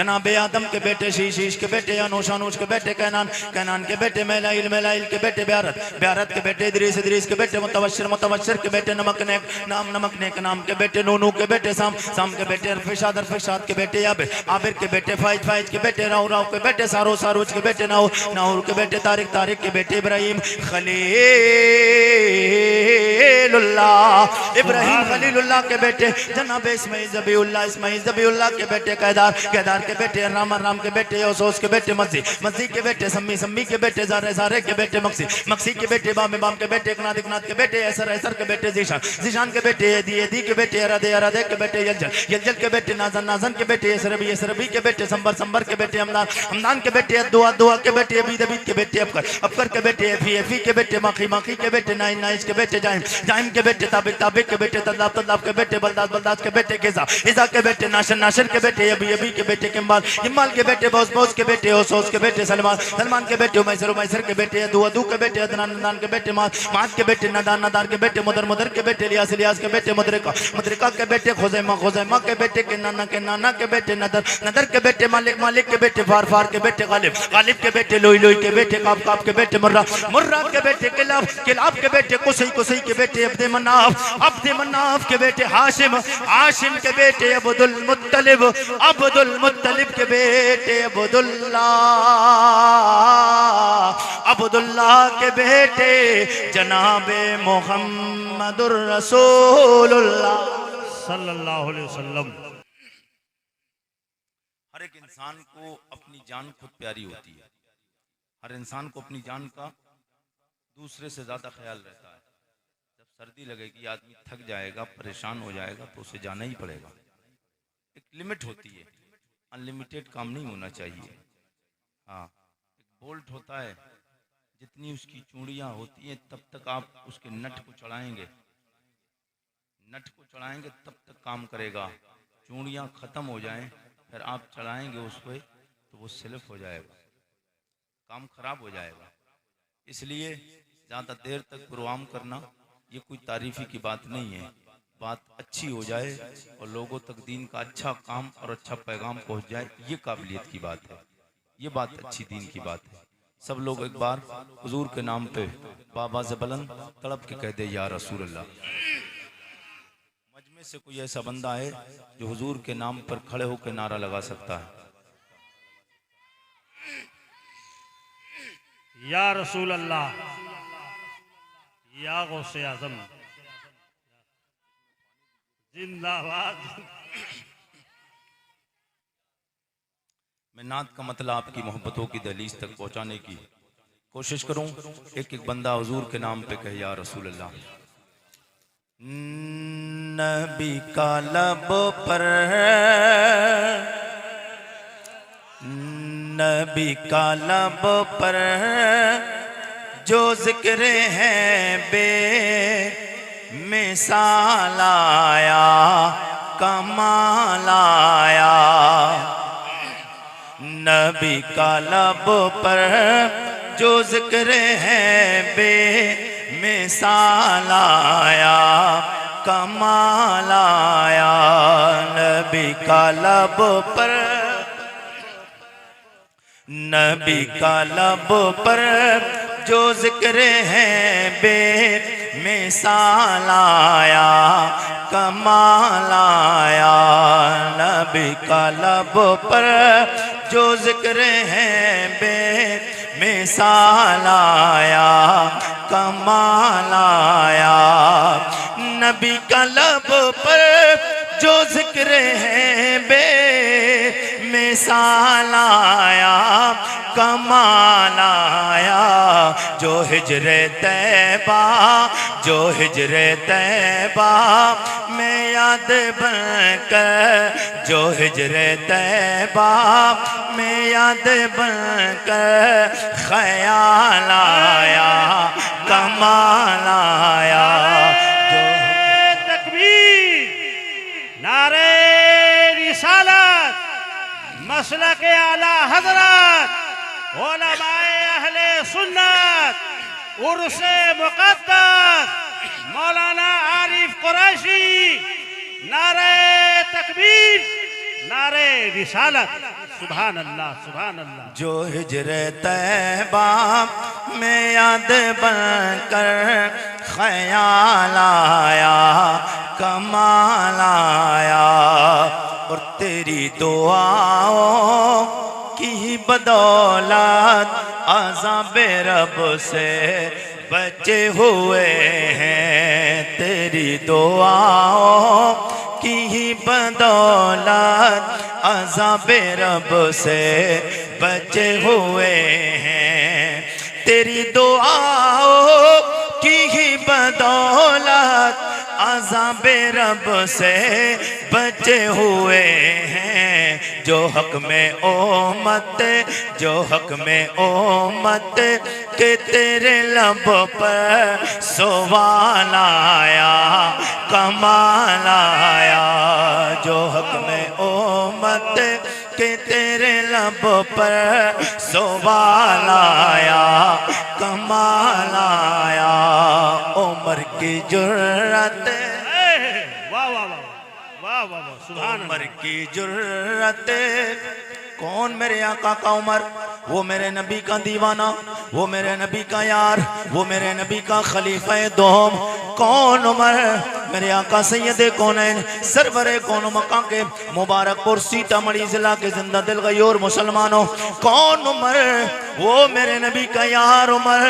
जनाबे आदम के बेटे शीश, शीश के बेटे अनूश, अनूश के बेटे कैनान, कैनान के बेटे मैलाइल, मैलाइल के बेटे ब्यारत, ब्यारत के बेटे इदरीस, इदरीस के बेटे मुतवश्शिर, मुतवश्शिर के बेटे नमक नेक, नाम नमक नेक, नाम के बेटे नूनू के बेटे साम, साम के बेटे अरफिशाद, अरफिशाद के बेटे आबिर, आबिर के बेटे फाइज, फाइज के बेटे राव, राव के बेटे सारो, सारोज के बेटे नाउर, नाउर के बेटे तारिक, तारिक के बेटे इब्राहिम खलीलुल्लाह, इब्राहिम खलीलुल्लाह के बेटे जनाबे इस्माइल ज़बीउल्लाह, इस्माइल ज़बीउल्लाह के बेटे कैदार, कैदार के बेटे राम, राम के बेटे योसोस के बेटे मक्सी, मक्सी के बेटे सम्मी, सम्मी के बेटे ज़ारे, ज़ारे के बेटे मक्सी, मक्सी के बेटे बाम, बाम के बेटे इकनाद, इकनाद के बेटे ऐसर, ऐसर के बेटे ज़ीशान, ज़ीशान के बेटे यदी, यदी के बेटे अरादे, अरादे के बेटे यलजल, यलजल के बेटे नाज़न, नाज़न के बेटे यसरबी, यसरबी के बेटे संबर, संबर के बेटे हमदान, हमदान के बेटे दुआ, दुआ के बेटे अबीद, अबीद के बेटे अबकर, अबकर के बेटे एफी, एफी के बेटे माखी, माखी के बेटे नाइन, नाइस के बेटे जाहिम, जाहिम के बेटे ताबिक, ताबिक के बेटे तदलाब, तदलाब के बेटे बलदास, बलदास के बेटे गिज़ा, गिज़ा के बेटे नाशर, नाशर के बेटे अबी, अबी के बेटे किम्बाल, किम्बाल के बेटे बौस, बौस के बेटे ओसोस के बेटे सलमान, सलमान के बेटे उमैसर, उमैसर के बेटे अदू, अदू के बेटे अदनान, अदनान के बेटे माद, माद के बेटे नदान, नदान के बेटे मुदर, मुदर के बेटे इलियास, इलियास के बेटे मुदरिका, मुदरिका के बेटे खुज़ैमा, खुज़ैमा के बेटे के नाना के बेटे नदर, नदर के बेटे मालिक, मालिक के बेटे फार, फार के बेटे गालिब, गालिब के बेटे लोई, लोई के बेटे काब, काब के बेटे मुर्रा, मुर्रा के बेटे किलाब, किलाब के बेटे कुसई, कुसई के बेटे अब्दे मनाफ, अब्दे मनाफ के बेटे हाशिम, हाशिम के बेटे अब्दुल मुत्तलिब, अब्दुल मुत्तलिब के बेटे अब्दुल्लाह, अब्दुल्लाह के बेटे जनाबे मोहम्मदुर रसूलुल्लाह सल्लल्लाहु अलैहि वसल्लम। हर एक इंसान को अपनी जान खुद प्यारी होती है, हर इंसान को अपनी जान का दूसरे से ज्यादा ख्याल रहता है। जब सर्दी लगेगी आदमी थक जाएगा, परेशान हो जाएगा तो उसे जाना ही पड़ेगा। एक लिमिट होती है, अनलिमिटेड काम नहीं होना चाहिए। हाँ, एक बोल्ट होता है, जितनी उसकी चूड़ियाँ होती हैं तब तक आप उसके नट को चढ़ाएंगे, नट को चढ़ाएंगे तब तक काम करेगा। चूड़ियाँ ख़त्म हो जाएं फिर आप चढ़ाएंगे उस पर तो वो स्लिप हो जाएगा, काम खराब हो जाएगा। इसलिए ज़्यादा देर तक प्रोग्राम करना ये कोई तारीफ़ी की बात नहीं है। बात अच्छी हो जाए और लोगों तक दीन का अच्छा काम और अच्छा पैगाम पहुंच जाए, ये काबिलियत की बात है, ये बात अच्छी दीन की बात है। सब लोग एक बार हुजूर के नाम पे बाबा से बुलंद तड़प के कह दे या रसूल अल्लाह। मजमे से कोई ऐसा बंदा है जो हुजूर के नाम पर खड़े होकर नारा लगा सकता है, या रसूल अल्लाह, या गौसे आजम जिंदाबाद। मैं नात का मतलब आपकी मोहब्बतों की दहलीज तक पहुंचाने की कोशिश करूं। एक एक बंदा हुजूर के नाम पे कहे या रसूल अल्लाह। नबी का लब पर, नबी का लब पर जो जिक्र है बे मिसाल आया, कमाल आया। नबी का लब पर जो जिक्र है बे मिसाल आया, कमाल आया। नबी का लब पर, नबी का लब पर जो जिक्र है बे मिसाल आया, कमाल आया। नबी का लब पर जो जिक्र है बे मिसाल आया, कमाल आया। नबी का लब पर जो जिक्र है बे मिसाल आया, कमाल आया। जो हिजरे तैबा, जो हिजरे तैबा में याद बनकर, जो हिजरे तैबा में याद बनकर ख्याल आया, कमाल आया। नारे रिसालत, मसलक के आला हजरत, उलमाए अहले सुन्नत, उर्से मुक़द्दस मौलाना आरिफ कुरैशी। नारे तकबीर, नारे रिसालत। सुभान अल्लाह, सुभान अल्लाह। जो हिजरे तैबा में याद बनकर ख्याल आया, कमाल आया, और तेरी दुआओं की बदौलत अज़ाबे रब से बचे हुए हैं। तेरी दुआओं की ही बदौलत अज़ाबे रब से बचे हुए हैं। तेरी दुआओं की ही बदौलत अज़ाबे रब से बचे हुए हैं। जो हक में उम्मत, जो हक में उम्मत के तेरे लब पर सवाल आया, कमाल आया। जो हक में उम्मत के तेरे लब पर सवाल आया, कमाल आया। उमर की जुर्रत, वाह वाह वाह वाह वाह वाह, सुभान उमर की जुर्रत। कौन मेरे आका का उमर? वो मेरे नबी का दीवाना, वो मेरे नबी का यार, वो मेरे नबी का खलीफा दोम। कौन उमर? मेरे आका सैयद कौनैन सरवरे कौन मक्का के मुबारकपुर सीतामढ़ी जिला के जिंदा दिल गयोर मुसलमानों। कौन उमर? वो मेरे नबी का यार उमर,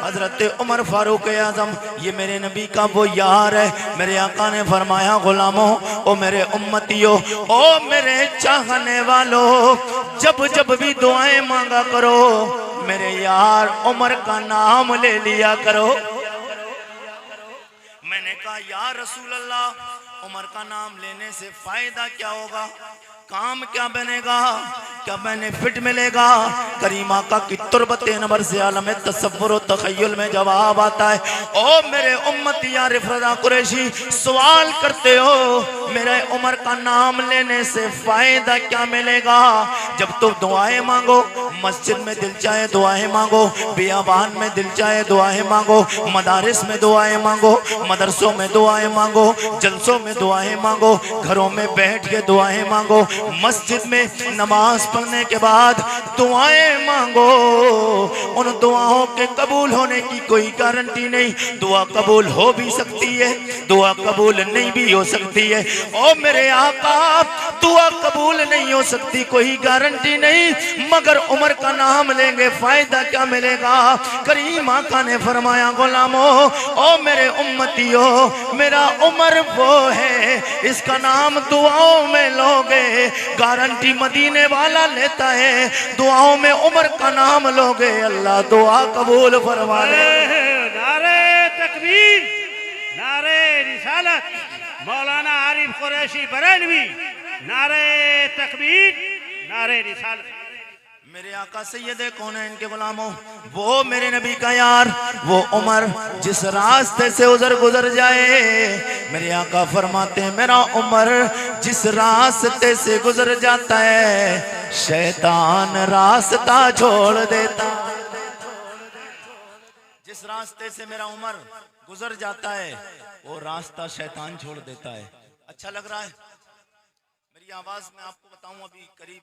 हजरत उमर फारूक आजम। ये मेरे नबी का वो यार है। मेरे आका ने फरमाया, गुलामों, ओ मेरे उम्मतियों, ओ मेरे चाहने वालों, जब जब भी दुआएं मांगा करो, मेरे यार उमर का नाम ले लिया करो। मैंने कहा, या रसूल अल्लाह, उमर का नाम लेने से फायदा क्या होगा? काम क्या बनेगा? क्या बेनिफिट मिलेगा? करीमा का की तुरबत नंबर से आलम तसव्वुर और तखय्युल में जवाब आता है। ओ मेरे उम्मती या रिफरदा कुरैशी, सवाल करते हो मेरे उमर का नाम लेने से फायदा क्या मिलेगा? जब तुम दुआएं मांगो, मस्जिद में दिल चाहे दुआएं मांगो, बियाबान में दिल चाहे दुआएं मांगो, मदारिस में दुआएं मांगो, मदरसों में दुआएं मांगो, जलसों में दुआएं मांगो, घरों में बैठ के दुआएं मांगो, मस्जिद में नमाज पढ़ने के बाद दुआएं मांगो। उन दुआओं के कबूल होने की कोई गारंटी नहीं। दुआ कबूल हो भी सकती है, दुआ कबूल नहीं भी हो सकती है। ओ मेरे आका, दुआ कबूल नहीं हो सकती, कोई गारंटी नहीं, मगर उमर का नाम लेंगे फायदा क्या मिलेगा? करीम आका ने फरमाया, गुलामों, ओ मेरे उम्मतियों, मेरा उमर वो है, इसका नाम दुआओं में लोगे, गारंटी मदीने वाला लेता है। दुआओं में उमर का नाम लोगे, अल्लाह दुआ कबूल फरमा ले। नारे तकबीर, नारे रिसालत। मौलाना आरिफ कुरैशी बरेलवी, नारे तकबीर, नारे रिसालत। मेरे आका सैयद कौनैन के गुलामों, वो मेरे नबी का यार, वो उमर जिस रास्ते से गुजर जाए, मेरे आका फरमाते हैं, मेरा उमर जिस रास्ते से गुजर जाता है, शैतान रास्ता छोड़ देता। जिस रास्ते से मेरा उमर गुजर जाता है, वो रास्ता शैतान छोड़ देता है। अच्छा लग रहा है मेरी आवाज में आपको बताऊं? अभी करीब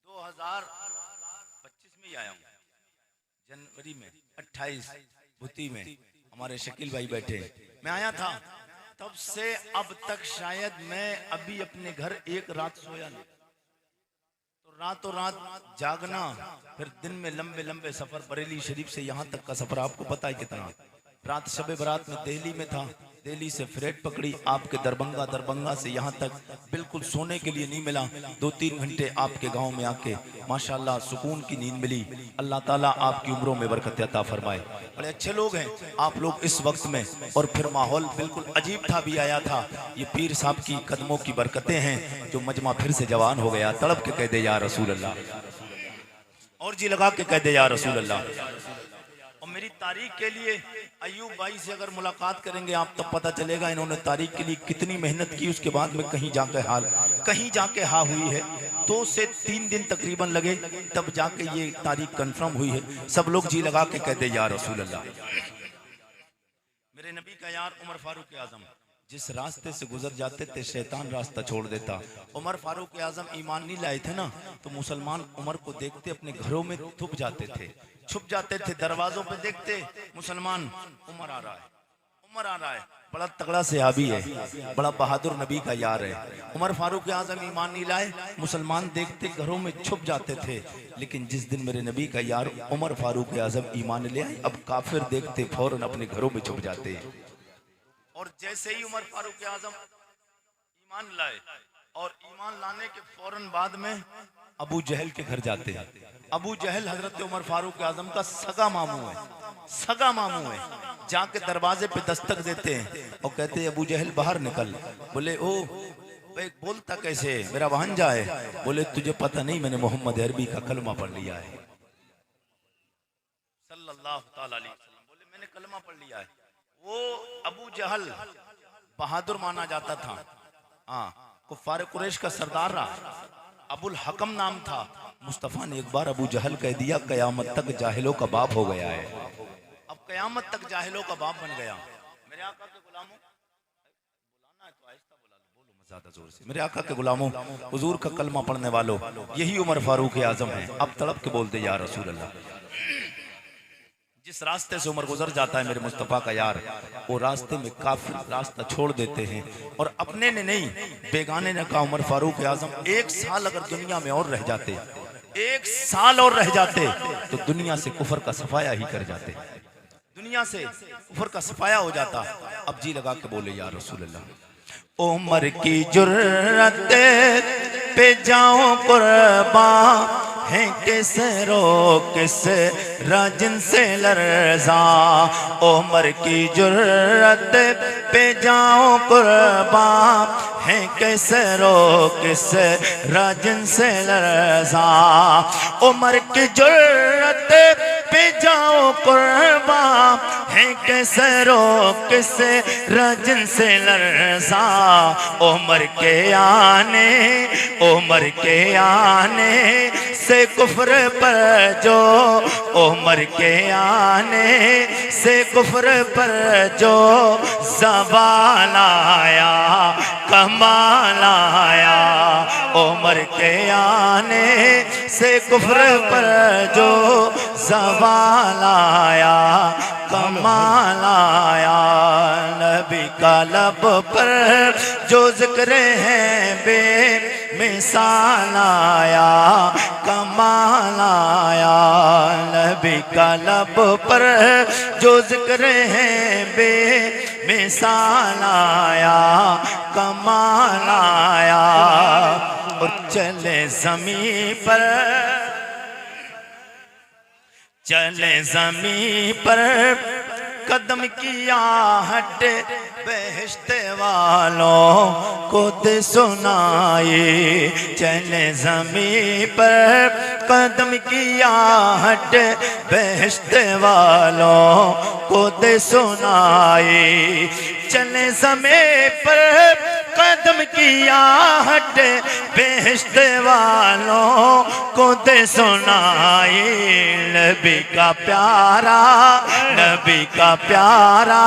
2025 में ही आया हूँ, जनवरी में 28 भूती में हमारे शकील भाई बैठे, मैं आया था। तब से अब तक शायद मैं अभी अपने घर एक रात सोया नहीं। तो रातों रात जागना, फिर दिन में लंबे लंबे सफर, बरेली शरीफ से यहाँ तक का सफर आपको पता है कितना। रात शबे बारात में दिल्ली में था, दिल्ली से फ्लाइट पकड़ी आपके दरभंगा, दरभंगा से यहाँ तक बिल्कुल सोने के लिए नहीं मिला। 2-3 घंटे आपके गांव में आके माशाल्लाह सुकून की नींद मिली। अल्लाह ताला आपकी उम्रों में बरकत अता फरमाए। बड़े अच्छे लोग हैं आप लोग इस वक्त में, और फिर माहौल बिल्कुल अजीब था भी आया था। ये पीर साहब की कदमों की बरकतें हैं जो मजमा फिर से जवान हो गया। तड़प के कह दे या रसूल अल्लाह, और जी लगा के कह दे या रसूल अल्लाह। और मेरी तारीख के लिए अयूब भाई से अगर मुलाकात करेंगे आप, तब पता चलेगा इन्होंने तारीख के लिए कितनी मेहनत की। उसके बाद में कहीं जाके हाँ हुई है। 2 से 3 दिन तकरीबन लगे, तब जाके ये तारीख कंफर्म हुई है। सब लोग जी लगा के कहते या रसूल अल्लाह। मेरे नबी का यार उमर फारूक आजम, जिस रास्ते से गुजर जाते थे शैतान रास्ता छोड़ देता। उमर फारूक आजम ईमान नहीं लाए थे ना, तो मुसलमान उमर को देखते अपने घरों में छुप जाते थे, छुप जाते थे, दरवाजों पे देखते मुसलमान उमर आ रहा है, उमर आ रहा है, बड़ा तगड़ा सहाबी है, बड़ा बहादुर नबी का यार है। उमर फारूक आजम ईमान नहीं लाए, मुसलमान देखते घरों में छुप जाते थे। लेकिन जिस दिन मेरे नबी का यार उमर फारूक आजम ईमान ले आए, अब काफिर देखते फौरन अपने घरों में छुप जाते हैं। और जैसे ही उमर फारूक आजम ईमान लाए और ईमान लाने के फौरन बाद में अबू जहल के घर जाते हैं। अबू जहल हजरत उमर फारूक आजम का सगा मामू है, सगा मामू है। जाके दरवाजे पे दस्तक देते हैं और कहते हैं अबू जहल बाहर निकल। बोले ओ बोलता कैसे, मेरा भांजा है। बोले तुझे पता नहीं मैंने मोहम्मद अरबी का कलमा पढ़ लिया है सल्लल्लाहु ताला अलैहि वसल्लम। बोले मैंने कलमा पढ़ लिया है। वो अबू जहल बहादुर माना जाता था, हाँ, कुफार कुरैश का सरदार रहा, अबुल हकम नाम था। मुस्तफा ने एक बार अबू जहल कह दिया कयामत तक जाहिलों का बाप हो गया है। अब कयामत तक जाहिलों का बाप बन गया। मेरे आका के गुलामों, बुलाना है तो आहिस्ता बुला लो, बोलो मत ज्यादा जोर से। मेरे आका के गुलामों, हुजूर का कलमा पढ़ने वालों, यही उमर फारूक आजम है। अब तड़प के बोलते या रसूल अल्लाह। जिस रास्ते से उमर गुजर जाता है मेरे मुस्तफ़ा का यार, वो रास्ते में काफिर रास्ता छोड़ देते हैं। और अपने ने नहीं, बेगाने ने कहा उमर फारूक आजम 1 साल अगर दुनिया में और रह जाते, 1 साल और रह जाते तो दुनिया से कुफर का सफाया ही कर जाते, दुनिया से कुफर का सफाया हो जाता। अब जी लगा के बोले या रसूल अल्लाह। उमर की जुर्रत पे जाऊं कुर्बान है, किस रो किस राजन से लरजा। उमर की जुर्रत पे जाऊं कुर्बान है, किस रो किस राजन से लरजा। उमर की जुर्रत पे जाऊं कुर्बान है, किस रो किस राजन से लरजा। उमर के आने, उमर के आने से कुफर पर जो, उमर के आने से कुफर पर जो ज़वाल आया कमाल आया। उमर के आने से कुफर पर जो ज़वाल आया कमाल आया। नबी का लब पर जो जिक्र है बेमिसाल आया कमाल आया। नबी का लब पर जो जिक्र है बेमिसाल आया कमाल आया। और चले ज़मीं पर, चले ज़मीं पर कदम किया हट, बेहिश्त वालों को दे सुनाए। चले ज़मीं पर कदम किया हट, बेहिश्त वालों को दे सुनाए। चले ज़मीं पर कदम किया हट, बेहिश्त वालों को दे सुनाए। नबी का प्यारा, नबी का प्यारा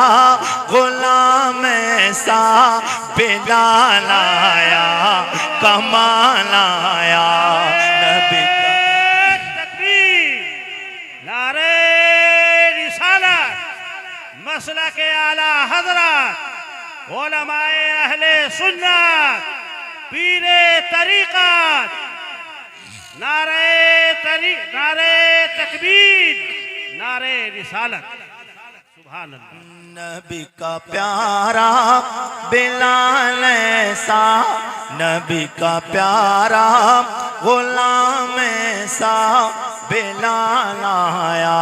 गुलाम ऐसा बिलाल आया कमाल आया। नबी नारे रिसालत, मसला के आला हजरत, उलमाए अहले सुन्नत, पीरे तरीक़त, नारे तकबीर, नारे रिसालत। सुभान अल्लाह। नबी का प्यारा बिलाल ऐसा, नबी का प्यारा गुलाम ऐसा बिलाल आया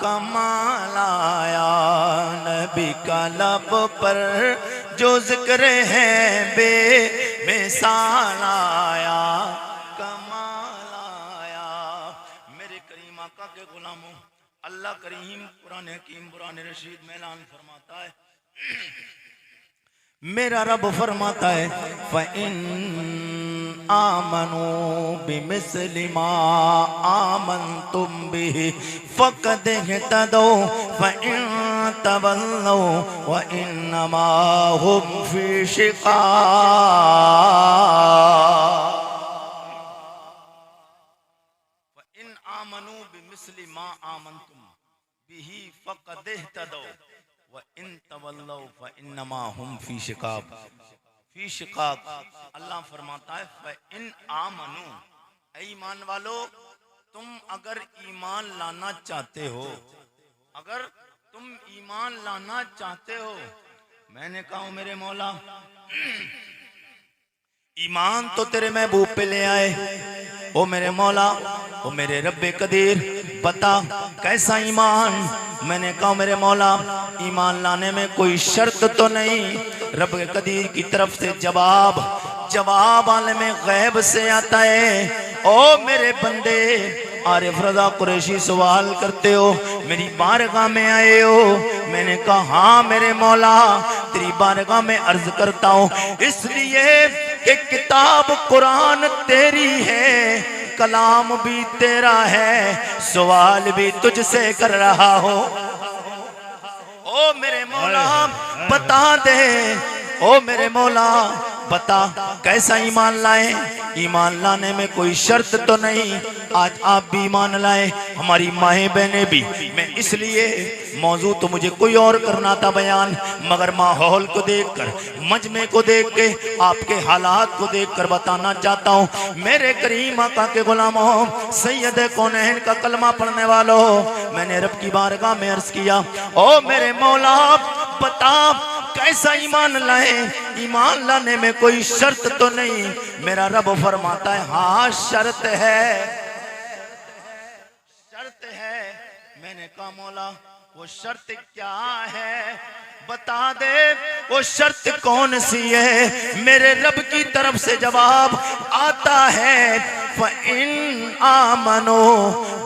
कमाल आया। नबी का लब पर जो जिक्र है बेमिसाल आया कमाल आया। मेरे करीम आका के गुलामों, अल्लाह करीम कुरान हकीम कुरान रशीद में ऐलान फरमाता है, मेरा रब फरमाता है फ़इन आमनू बिमिस्लि मा आमनतुम बिही फ़क़द इहतदौ फ़इन तवल्लौ व इन्नमा हुम फी शिकाक व इन आमनू बिमिस्लि मा आमनतुम बिही फक़द इह्तदौ व इन तवल्लौ फ इन्नमा हुम फी शिकाक। फी शिकाक अल्लाह फरमाता है फ इन आमनू, ऐ ईमान वालो तुम अगर ईमान लाना चाहते हो, अगर तुम ईमान लाना चाहते हो, मैंने कहा मेरे मौला ईमान तो तेरे महबूब पे ले आए, ओ मेरे मौला ओ मेरे रब्बे कदीर बता कैसा ईमान। मैंने कहा मेरे मौला ईमान लाने में कोई शर्त तो नहीं। रब्बे कदीर की तरफ से जवाब आलम गैब से आता है, ओ मेरे बंदे आरिफ रजा कुरैशी सवाल करते हो, मेरी बारगाह में आए हो। मैंने कहा हाँ मेरे मौला तेरी बारगाह में अर्ज करता हूँ, इसलिए कि किताब कुरान तेरी है, कलाम भी तेरा है, सवाल भी तुझसे कर रहा हो। ओ मेरे मौला बता दे, ओ मेरे मौला बता कैसा ईमान लाए। ईमान लाने में कोई शर्त तो नहीं। आज आप भी ईमान लाए, हमारी माएँ बहनें भी। मैं इसलिए मौजू तो मुझे कोई और करना था बयान, मगर माहौल को देखकर, मजमे को देख के, आपके हालात को देखकर बताना चाहता हूँ। मेरे करीम आका के गुलामों, सैयद कौनैन का कलमा पढ़ने वालों, मैंने रब की बारगाह में अर्ज किया, ओ मेरे मौला बता कैसा ईमान लाए। ईमान लाने में कोई शर्त तो नहीं। मेरा रब फरमाता है हाँ शर्त है, शर्त है। मैंने कहा मौला वो शर्त क्या है, बता दे वो शर्त कौन सी है। मेरे रब की तरफ से जवाब आता है फ़इन आमनो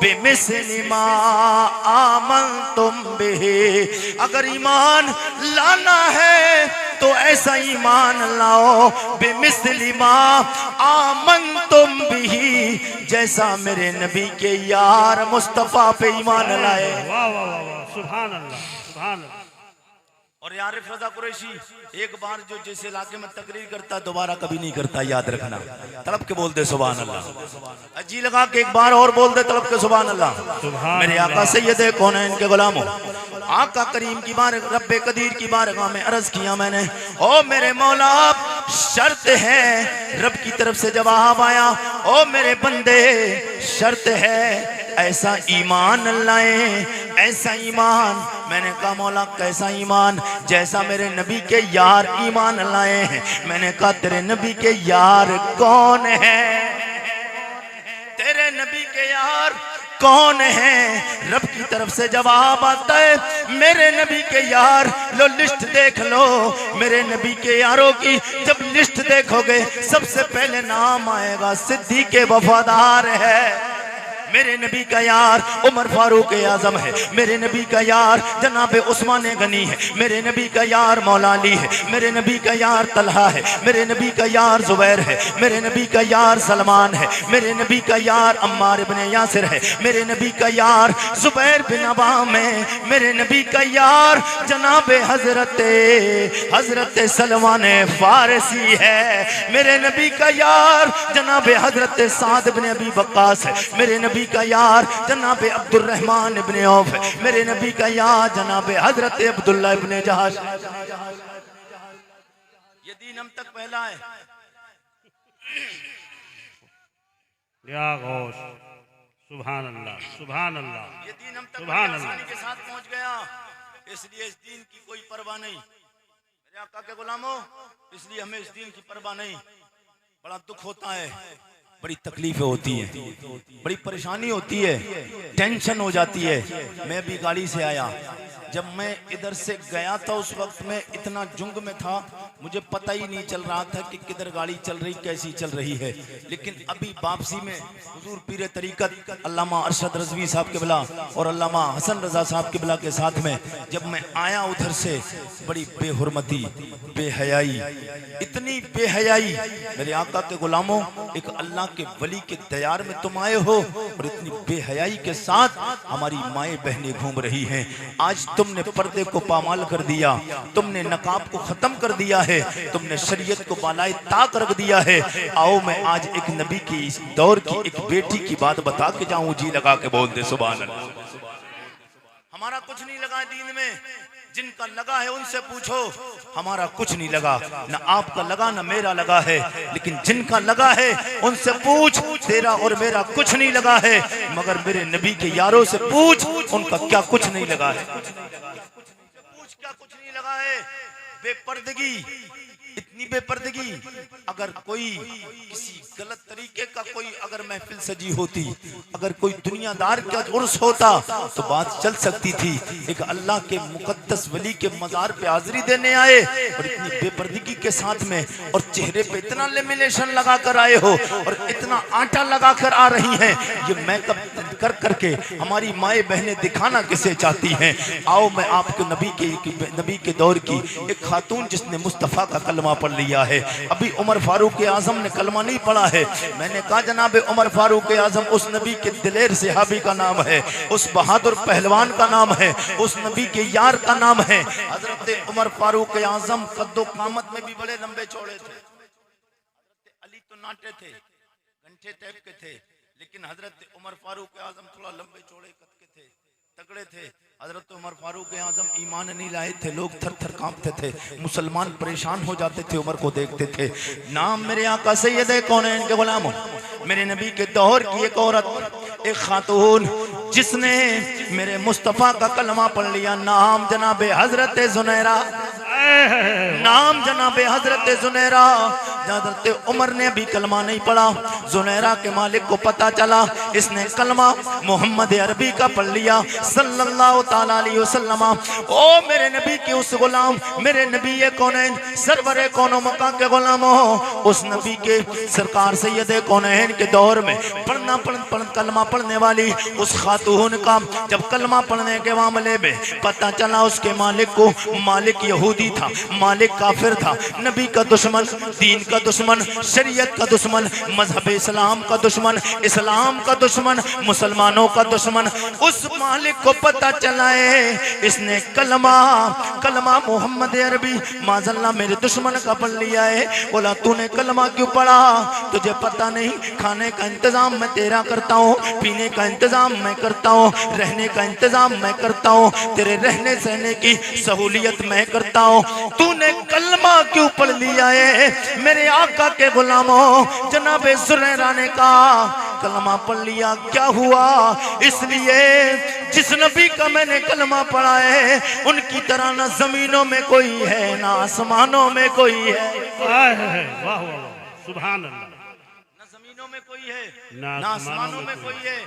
बिमिस्लि मा आमनतुम बिही। अगर ईमान लाना है तो ऐसा ईमान लाओ बिमिस्लि मा आमनतुम बिही, जैसा मेरे नबी के यार मुस्तफा पे ईमान लाए। वाह वाह वाह वाह, सुभान अल्लाह सुभान अल्लाह। और आरिफ रजा कुरैशी एक बार जो जिस इलाके में तकरीर करता है दोबारा कभी नहीं करता, याद रखना। तड़प के बोल दे सुभान अल्लाह, अजी लगा के एक बार और बोल दे तड़प के सुभान अल्लाह। मेरे आका सैयद कौनैन के गुलामों, आका करीम की बार रब्बे कदीर की बारगाह में अर्ज किया मैंने, ओ मेरे मौला शर्त है। रब की तरफ से जवाब आया, ओ मेरे बंदे शर्त है, ऐसा ईमान लाए, ऐसा ईमान। मैंने कहा मौला कैसा ईमान, जैसा मेरे नबी के यार ईमान लाए हैं। मैंने कहा तेरे नबी के यार कौन है, तेरे नबी के यार कौन है। रब की तरफ से जवाब आता है मेरे नबी के यार, लो लिस्ट देख लो मेरे नबी के यारों की। जब लिस्ट देखोगे सबसे पहले नाम आएगा सिद्दीक़ वफादार है। मेरे नबी का यार उमर फारूक आजम है। मेरे नबी का यार जनाब उस्मान गनी है। मेरे नबी का यार मौला अली है। मेरे नबी का यार तलहा है। मेरे नबी का यार जुबैर है। मेरे नबी का यार सलमान है। मेरे नबी का यार अम्मार इब्ने यासिर है। मेरे नबी का यार जुबैर बिन अवाम है। मेरे नबी का यार जनाब हजरत सलमान फारसी है। मेरे नबी का यार जनाब हजरत साद बिन अबी वक्कास है। मेरे नबी का यार जनाब अब्दुल रहमान इब्ने औफ है। मेरे नबी का यार जनाब हजरत अब्दुल्लाह इब्ने जहाश। ये दीन हम तक पहला है। या गौस सुभान अल्लाह सुभान अल्लाह। ये दीन हम तक सुभान आसानी के साथ पहुंच गया, इसलिए इस दीन की कोई परवाह नहीं। मेरे आका के गुलामों, इसलिए हमें इस दीन की परवाह नहीं। बड़ा दुख होता है, बड़ी तकलीफें होती हैं, बड़ी परेशानी होती है, टेंशन हो जाती है। मैं भी गाड़ी से आया, जब मैं इधर से गया था उस वक्त में इतना जुंग में था, मुझे पता ही नहीं चल रहा था कि किधर गाड़ी चल रही, कैसी चल रही है। लेकिन अभी वापसी में हुजूर पीर तरीकत अल्लामा अरशद रज़वी साहब क़िबला और अल्लामा हसन रज़ा साहब क़िबला के साथ में जब मैं आया उधर से, बड़ी बेहुरमती, बेहयाई, इतनी बेहयाई। मेरे आका के गुलामों, एक अल्लाह के वली के दयार में तुम आए हो और इतनी बेहयाई के साथ हमारी माएँ बहनें घूम रही हैं। आज तुमने पर्दे को पामाल कर दिया, तुमने नकाब को खत्म कर दिया है, तुमने शरीयत को बालाए ताक रख दिया है। आओ मैं आज एक नबी की इस दौर की एक बेटी की बात बता के जाऊं, जी लगा के बोल दे सुभान अल्लाह। हमारा कुछ नहीं लगा दीन में, जिनका लगा है उनसे पूछो। हमारा कुछ नहीं लगा, ना आपका लगा ना मेरा लगा है, लेकिन जिनका लगा है उनसे पूछ। तेरा और मेरा कुछ नहीं लगा है, मगर मेरे नबी के यारों से पूछ, उनका क्या कुछ नहीं लगा है। पूछ क्या कुछ नहीं लगा है। बेपर्दगी, इतनी बेपर्दगी। अगर कोई किसी गलत तरीके का कोई अगर महफिल सजी होती, अगर कोई दुनियादार का उर्स होता तो बात चल सकती थी। एक अल्लाह के मुकद्दस वली के मजार पे हाजिरी देने आए और इतनी बेपर्दगी के साथ में, और चेहरे पे इतना लेमिनेशन लगा कर आए हो और इतना आटा लगा कर आ रही हैं। ये मेकअप कर करके हमारी माए बहनें दिखाना किसे चाहती हैं। आओ मैं आपको नबी के दौर की एक खातून जिसने मुस्तफ़ा का कलमा पढ़ लिया है। अभी उमर फारूक आजम ने कलमा नहीं पढ़ा है। मैंने कहा जनाब उमर फारूक आजम उस नबी के दिलेर सहाबी का नाम है, उस बहादुर पहलवान का नाम है, उस नबी के यार का नाम है। हजरत उमर फारूक आजम कद्दो कामत में भी बड़े लंबे चौड़े थे। अली तो नाटे थे, घंटे टाइप के थे, लेकिन हजरत उमर फारूक आजम थोड़ा लंबे चौड़े कद के थे, तगड़े थे। हजरत उमर फारूक आजम ईमान नहीं लाए थे, लोग थर थर कांपते थे, मुसलमान परेशान हो जाते थे उमर को देखते थे। नाम मेरे आका सैयद कौनैन के गुलामों, मेरे नबी के दौर की एक औरत, एक खातून जिसने मेरे मुस्तफ़ा का कलमा पढ़ लिया। नाम जनाबे हजरत जुनैरा, नाम जनाबे हजरत जुनैरा। हजरत उमर ने भी कलमा नहीं पढ़ा। जुनैरा के मालिक को पता चला इसने कलमा मोहम्मद अरबी का पढ़ लिया सल्लल्लाहु ताला अलैहि वसल्लम। ओ मेरे नबी के उस गुलाम, मेरे नबी कौनैन सरवरे कौनो मका के गुलाम हो, उस नबी के सरकार सैयद कौनैन के दौर में कलमा पढ़ने वाली उस खातून का जब कलमा पढ़ने के मामले में पता चला उसके मालिक को, मालिक यहूदी था, मालिक काफिर था, नबी का दुश्मन, दीन का दुश्मन, शरीयत का दुश्मन, मजहब इस्लाम का दुश्मन, इस्लाम का दुश्मन, मुसलमानों का दुश्मन। उस मालिक को पता चला है इसने कलमा मोहम्मद अरबी माज़ल्लाह मेरे दुश्मन का पढ़ लिया है। बोला तूने कलमा क्यों पढ़ा? तुझे पता नहीं खाने का इंतजाम मैं तेरा करता हूँ, पीने का इंतजाम मैं करता हूँ, रहने का इंतजाम मैं करता हूँ, तेरे रहने सहने की सहूलियत मैं करता हूँ। तूने कलमा क्यों पढ़ लिया है? मेरे आका के गुलामों, जनाबे जुनैरा ने कहा कलमा पढ़ लिया क्या हुआ? इसलिए जिस नबी का मैंने कलमा पढ़ा है उनकी तरह ना जमीनों में कोई है ना आसमानों में कोई है। वाह वाह सुभान अल्लाह। ना जमीनों में कोई है ना आसमानों में कोई है।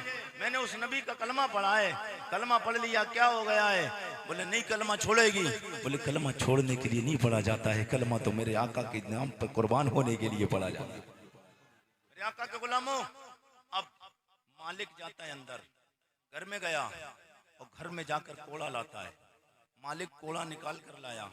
मैंने उस नबी का कलमा पढ़ा है, कलमा पढ़ लिया क्या हो गया है? बोले नहीं कलमा छोड़ेगी। बोले कलमा छोड़ने के लिए नहीं पढ़ा जाता है, कलमा तो मेरे आका के नाम पर कुर्बान होने के लिए पढ़ा जाता है। मेरे आका के गुलामों, अब मालिक जाता है अंदर, घर में गया और घर में जाकर कोड़ा लाता है। मालिक कोड़ा निकाल कर लाया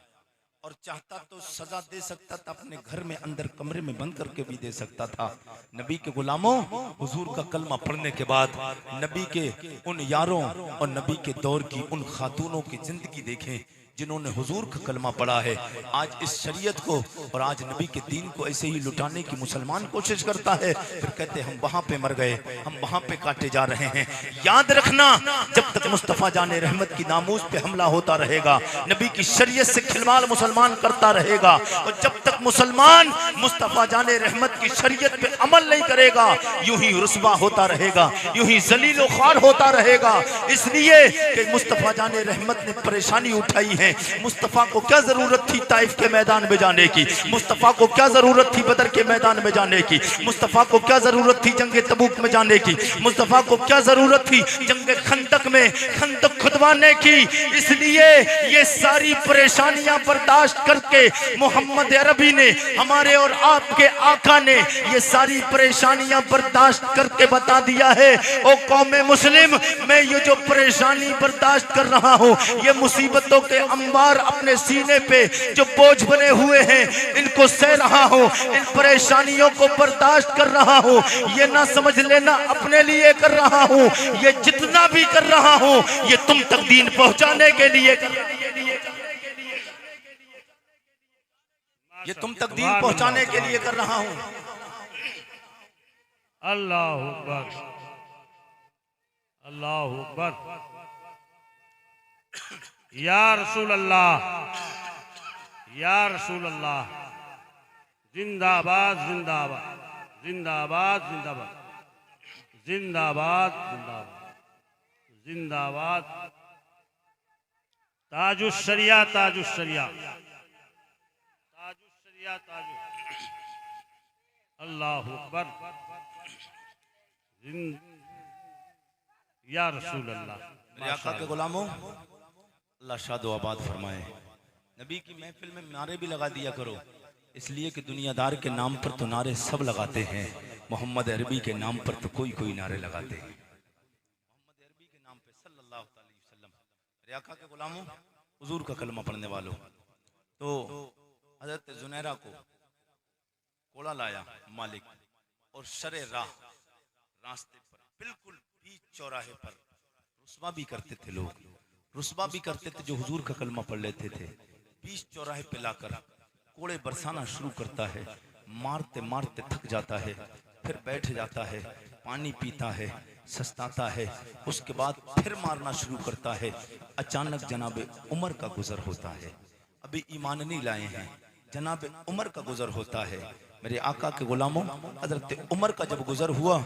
और चाहता तो सजा दे सकता था, अपने घर में अंदर कमरे में बंद करके भी दे सकता था। नबी के गुलामों, हुजूर का कलमा पढ़ने के बाद नबी के उन यारों और नबी के दौर की उन खातूनों की जिंदगी देखें जिन्होंने हुजूर का कलमा पढ़ा है। आज इस शरीयत को और आज नबी के दीन को ऐसे ही लुटाने की मुसलमान कोशिश करता है, फिर कहते हम वहां पे मर गए, हम वहां पे काटे जा रहे हैं। याद रखना, जब तक मुस्तफ़ा जाने रहमत की नामूस पे हमला होता रहेगा, नबी की शरीयत से खिलवाड़ मुसलमान करता रहेगा, और जब तक मुसलमान मुस्तफ़ा जाने रहमत की शरीयत पे अमल नहीं करेगा, यूं ही रुस्वा होता रहेगा, यूं ही जलीलो ख्वार होता रहेगा। इसलिए कि मुस्तफ़ा जाने रहमत ने परेशानी उठाई है। मुस्तफ़ा को क्या जरूरत थी ताइफ के मैदान में जाने की? मुस्तफ़ा को क्या जरूरत थी बदर के मैदान में जाने की? मुस्तफ़ा को क्या जरूरत थी जंग तबूक में जाने की? मुस्तफ़ा को क्या जरूरत थी जंग खंदक में खंदक खुदवाने की? इसलिए ये सारी परेशानियां बर्दाश्त करके मोहम्मद अरबी ने, हमारे और आपके आका ने, ये सारी परेशानियां बर्दाश्त करके बता दिया है, ओ कौमे मुस्लिम, मैं ये जो परेशानी बर्दाश्त कर रहा हूँ, ये मुसीबतों के अंबार अपने सीने पे जो बोझ बने हुए हैं इनको सह रहा हूँ, इन परेशानियों को बर्दाश्त कर रहा हूँ। ये ना समझ लेना अपने लिए कर रहा हूँ, ये जितना भी कर रहा हूँ ये तुम तक दीन पहुंचाने के लिए ये तुम तक दीन पहुंचाने के लिए कर रहा हूँ। अल्लाह अकबर, अल्लाह अकबर। या रसूल अल्लाह, या रसूल अल्लाह। जिंदाबाद जिंदाबाद जिंदाबाद जिंदाबाद जिंदाबाद जिंदाबाद जिंदाबाद। ताजुश शरिया, ताजुश शरिया, ताजुश शरिया, ताजुश। अल्लाह अकबर। या रसूल अल्लाह। मेरे आका के गुलामों, अल्लाह शाद व आबाद फरमाए। नबी की महफिल में नारे भी लगा दिया करो, इसलिए कि दुनियादार के नाम पर तो नारे सब लगाते हैं, मोहम्मद अरबी के नाम पर तो कोई कोई नारे लगाते हैं। मोहम्मद अरबी के नाम पे सल्लल्लाहु अलैहि वसल्लम। मेरे आका के गुलामों, हुजूर का कलमा पढ़ने वालों, तो हजरत जुनैरा को कोड़ा लाया मालिक और शरे राह रास्ते पर बिल्कुल बीच चौराहे पर रुस्वा भी करते थे लोग, रुस्वा भी करते थे जो हुजूर का कलमा पढ़ लेते थे। बीच चौराहे पे लाकर कोड़े बरसाना शुरू करता है, मारते मारते थक जाता है, फिर बैठ जाता है, पानी पीता है, सस्ताता है, उसके बाद फिर मारना शुरू करता है। अचानक जनाब उमर का गुजर होता है, अभी ईमान नहीं लाए हैं, जनाब उमर का गुजर होता है। मेरे आका के गुलामों, हजरत उमर का जब गुजर हुआ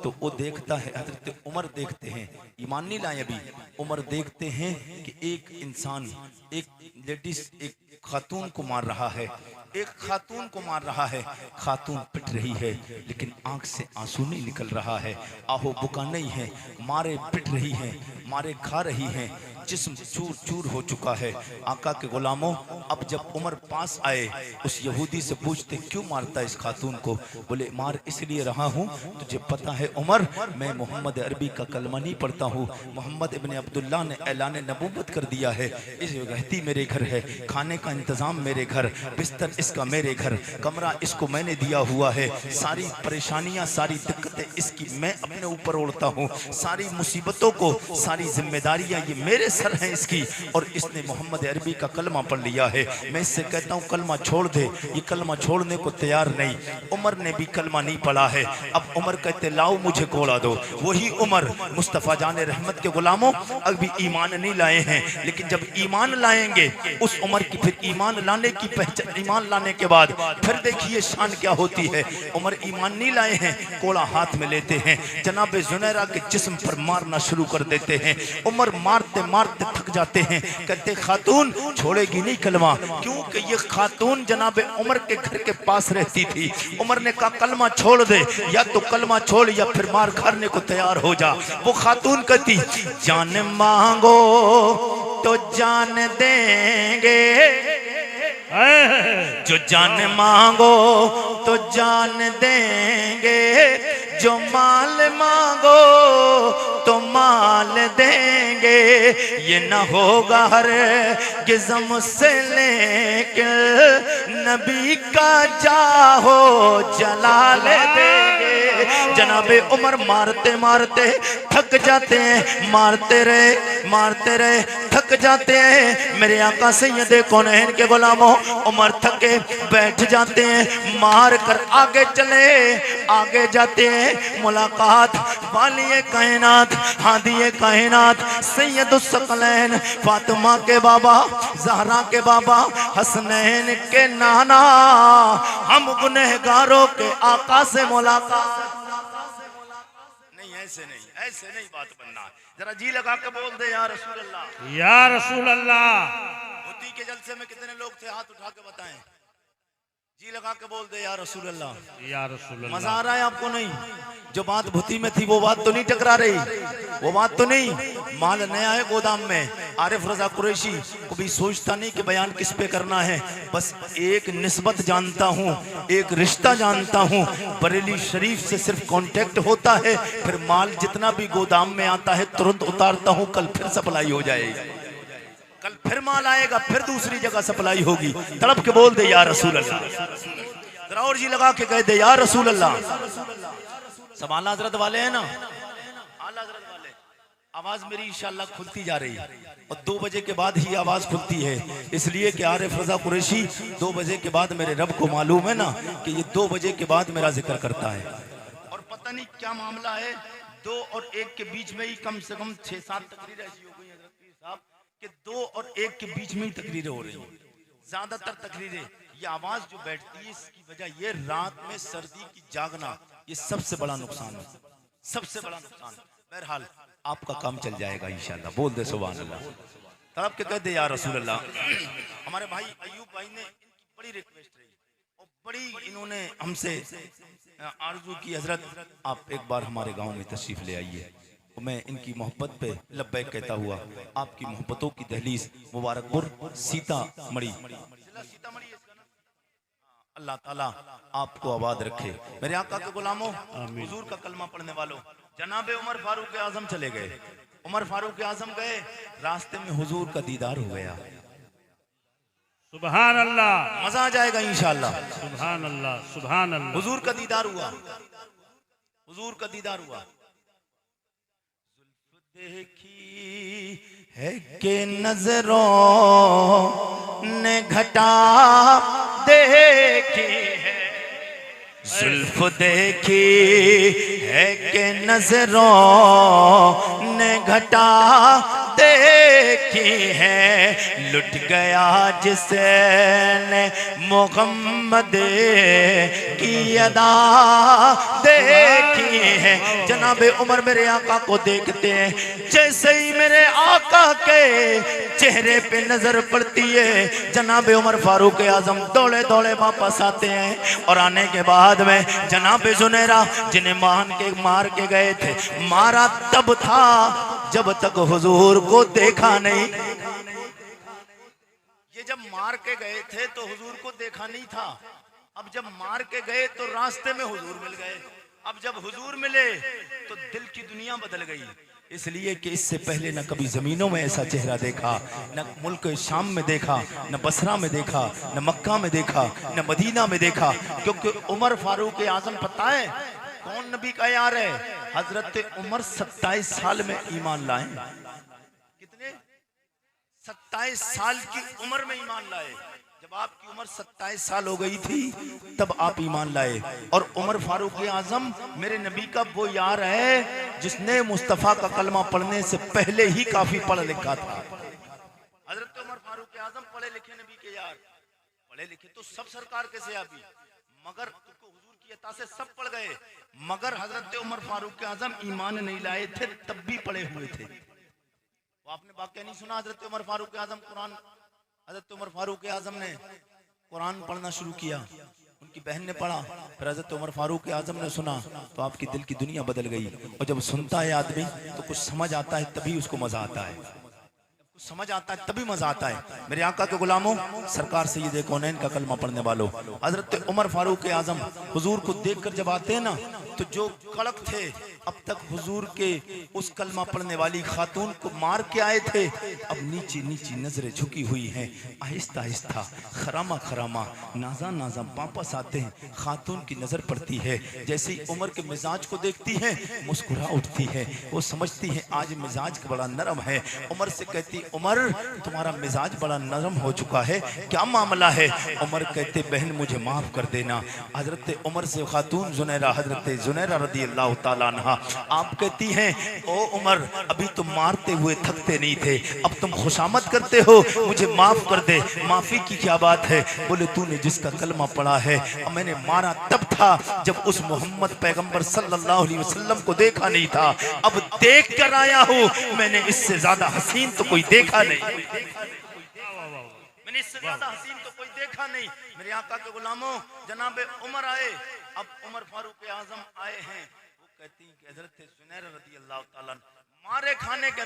तो वो देखता है, हजरत उमर देखते हैं, ईमान नहीं लाए अभी, उमर देखते हैं कि एक इंसान, एक लेडीज, एक खातून को मार रहा है, एक खातून को मार रहा है। खातून पिट रही है लेकिन आंख से आंसू नहीं निकल रहा है, आहो बुका नहीं है, मारे पिट रही है, मारे खा रही है, जिस्म चूर चूर हो चुका है। आका के गुलामों, अब जब उमर पास आए, उस यहूदी से पूछते क्यों मारता है इस खातून को? बोले मार इसलिए रहा हूँ, तुझे पता है उमर, मैं मोहम्मद अरबी का कलमा नहीं पढ़ता हूँ। मोहम्मद इब्न अब्दुल्ला ने ऐलान नबूवत कर दिया है, इस रहती मेरे घर है, खाने का इंतजाम मेरे घर, बिस्तर इसका मेरे घर, कमरा इसको मैंने दिया हुआ है, सारी परेशानियां, सारी दिक्कतें इसकी मैं अपने ऊपर ओढ़ता हूँ, सारी मुसीबतों को, सारी जिम्मेदारियां ये मेरे सर हैं इसकी, और इसने मोहम्मद अरबी का कलमा पढ़ लिया है। मैं इससे कहता हूँ कलमा छोड़ दे, ये कलमा छोड़ने को तैयार नहीं। उमर ने भी कलमा नहीं पढ़ा है। अब उमर कहते लाओ मुझे कोड़ा दो। वही उमर मुस्तफ़ा जान रहमत के गुलामों अभी ईमान नहीं लाए हैं, लेकिन जब ईमान लाएंगे उस उमर की फिर ईमान लाने की पहचान, ईमान लाने के बाद फिर देखिए शान क्या होती है। उमर ईमान नहीं लाए हैं, कोड़ा हाथ में लेते हैं, जनाब जुनैरा के जिस्म पर मारना शुरू कर देते हैं। उमर मारते मारते थक जाते हैं, कहते खातून छोड़ेगी नहीं कलमा, क्योंकि ये खातून जनाब उमर के घर के पास रहती थी। उमर ने कहा कलमा छोड़ दे, या तो कलमा छोड़ या फिर मार खाने को तैयार हो जा। वो खातून कहती जान मांगो तो जान देंगे, जो जान मांगो तो जान देंगे, जो माल मांगो तो माल देंगे, ये न होगा हर गिज़म से लेकिन नबी का जाहो जलाल देंगे। जनाबे उमर मारते मारते थक जाते हैं, मारते रहे थक जाते हैं। मेरे आका सैयदे कौनैन के गुलामों, उमर थके बैठ जाते हैं, मार कर आगे जाते हैं। मुलाकात वालिए कायनात, हादिए कायनात, सैयदुस सकलैन, फातिमा के बाबा, ज़हरा के बाबा, हसनैन के नाना, हम गुनहगारों के आका से मुलाकात। नहीं ऐसे नहीं बात बनना, जरा जी लगा के बोल दे या रसूल अल्लाह, या रसूल अल्लाह। मोती के जलसे में कितने लोग थे, हाथ उठा के बताएं, जी लगा के बोल दे या रसूल अल्लाह, या रसूल अल्लाह। मजा आ रहा है आपको? नहीं, जो बात भूती में थी वो बात तो नहीं टकरा रही, वो बात तो नहीं। माल नया है गोदाम में, आरिफ रजा कुरैशी कभी सोचता नहीं कि बयान किस पे करना है, बस एक निस्बत जानता हूँ, एक रिश्ता जानता हूँ, बरेली शरीफ से सिर्फ कांटेक्ट होता है, फिर माल जितना भी गोदाम में आता है तुरंत उतारता हूँ, कल फिर सप्लाई हो जाएगी, कल फिर माल आएगा, फिर दूसरी जगह सप्लाई होगी। तड़प के बोल दे या रसूल अल्लाह, जरा और जी लगा के कह दे या रसूल अल्लाह। सब आला हजरत वाले हैं ना, आला हजरत वाले। आवाज मेरी इंशाल्लाह खुलती जा रही है और 2 बजे के बाद ही आवाज खुलती है, इसलिए कि आरिफ रजा कुरैशी 2 बजे के बाद मेरे रब को मालूम है ना कि ये 2 बजे के बाद मेरा जिक्र करता है। और पता नहीं क्या मामला है, 2 और 1 के बीच में ही कम से कम 6-7 तकरीरें ऐसी हो गई हजरत पीर साहब कि 2 और 1 के बीच में ही तकरीरें हो रही हैं। ज्यादातर तकरीरें ये आवाज जो बैठती है इसकी वजह ये रात में सर्दी की जागना, ये सबसे बड़ा नुकसान है, सबसे बड़ा नुकसान। बहरहाल आपका काम चल जाएगा इंशाल्लाह, बोल दे सुभान अल्लाह। तड़प के कह दे या रसूल अल्लाह। हमारे भाई अयूब भाई ने इनकी बड़ी रिक्वेस्ट रही और बड़ी इन्होंने हमसे आरजू की, हजरत आप एक बार हमारे गांव में तशरीफ ले आइए। मैं इनकी मोहब्बत पे लब्बैक कहता हुआ आपकी मोहब्बतों की दहलीज मुबारकपुर सीतामढ़ी, अल्लाह ताला आपको आबाद रखे। मेरे आका के गुलामों, हुजूर का कलमा पढ़ने वालों, जनाबे उमर फारूक आजम चले गए। उमर फारूक आजम गए, रास्ते में हुजूर का दीदार हो गया। सुभान अल्लाह, मजा आ जाएगा इंशाअल्लाह। सुभान अल्लाह, सुभान अल्लाह। हुजूर का दीदार हुआ, हुजूर का दीदार हुआ। जुल्फ देखी है कि नजरों ने घटा देखी है, जुल्फ देखी है कि नजरों ने घटा देखी है, लुट गया जिसने मोहम्मद की अदा देखी है। जनाबे उमर मेरे आका को देखते हैं, जैसे ही मेरे आका के चेहरे पे नजर पड़ती है, जनाबे उमर फारूक आजम दौड़े दौड़े वापस आते हैं। और आने के बाद में जनाबे जुनैरा जिन्हें मार के गए थे, मारा तब था जब तक हुजूर को देखा नहीं। ये जब मार के गए थे तो हुजूर को देखा नहीं था, अब जब मार के गए तो रास्ते में हुजूर मिल गए। अब जब हुजूर मिले तो दिल की दुनिया बदल गई, इसलिए कि इससे पहले न कभी जमीनों में ऐसा चेहरा देखा, न मुल्क शाम में देखा, न बसरा में देखा, न मक्का में देखा, न मदीना में देखा। क्योंकि उमर फारूक आजम पता है कौन नबी का यार है? हजरत उमर 27 साल में ईमान लाए। कितने? 27 साल की उम्र में ईमान लाए। जब आपकी उम्र 27 साल हो गई थी तब आप ईमान लाए। और उमर फारूक आजम मेरे नबी का वो यार है जिसने मुस्तफा का कलमा पढ़ने से पहले ही काफी पढ़ लिखा था। हजरत उमर फारूक आजम पढ़े लिखे नबी के यार, पढ़े लिखे तो सब सरकार के सहाबी, मगर हुजूर की अता से सब पढ़ गए, मगर हजरत उमर फारूक आजम ईमान नहीं लाए थे तब भी पढ़े हुए थे। वो आपने वाकया नहीं सुना? हजरत उमर फारूक आजम कुरान, हजरत उमर फारूक आजम ने कुरान पढ़ना शुरू किया, उनकी बहन ने पढ़ा, फिर हजरत उमर फारूक आजम ने सुना तो आपकी दिल की दुनिया बदल गई। और जब सुनता है आदमी तो कुछ समझ आता है, तभी उसको मजा आता है, कुछ समझ आता है तभी मजा आता है। मेरे आका के गुलामों, सरकार सैयद कौनैन का कलमा पढ़ने वालों, हजरत उमर फारूक आजम हुजूर को देखकर जब आते हैं ना तो जो कड़क थे, अब तक हुजूर के उस कलमा पढ़ने वाली खातून को मार के आए थे, अब नीची नीची नजरें झुकी हुई हैं, आहिस्ता आहिस्ता खरामा खरामा नाजा नाजा वापस आते हैं। खातून की नजर पड़ती है, जैसे ही उमर के मिजाज को देखती है मुस्कुरा उठती है, वो समझती है आज मिजाज बड़ा नरम है। उमर से कहती, उमर तुम्हारा मिजाज बड़ा नरम हो चुका है, क्या मामला है? उमर कहते, बहन मुझे माफ कर देना। हजरत उमर से खातून जुनैरा, हजरत जुनैरा रदी अल्लाह ताला अन्हा, आप कहती हैं, ओ उमर अभी तुम मारते हुए थकते नहीं थे, अब तुम खुशामद करते हो, मुझे माफ कर दे। माफी की क्या बात है? बोले तूने जिसका कलमा पढ़ा है, मैंने मारा तब था जब उस मोहम्मद पैगंबर सल्लल्लाहु अलैहि वसल्लम को देखा नहीं था, अब देख कर आया हूँ, मैंने इससे ज्यादा हसीन तो कोई देखा नहीं, मैंने इससे ज्यादा हसीन तो कोई देखा नहीं। मेरे आका के गुलामों, जनाबे उमर आए, अब उमर फारूक आजम आए हैं, वो कहती कि हजरत ज़ुनैर रज़ी अल्लाह ताला मारे खाने के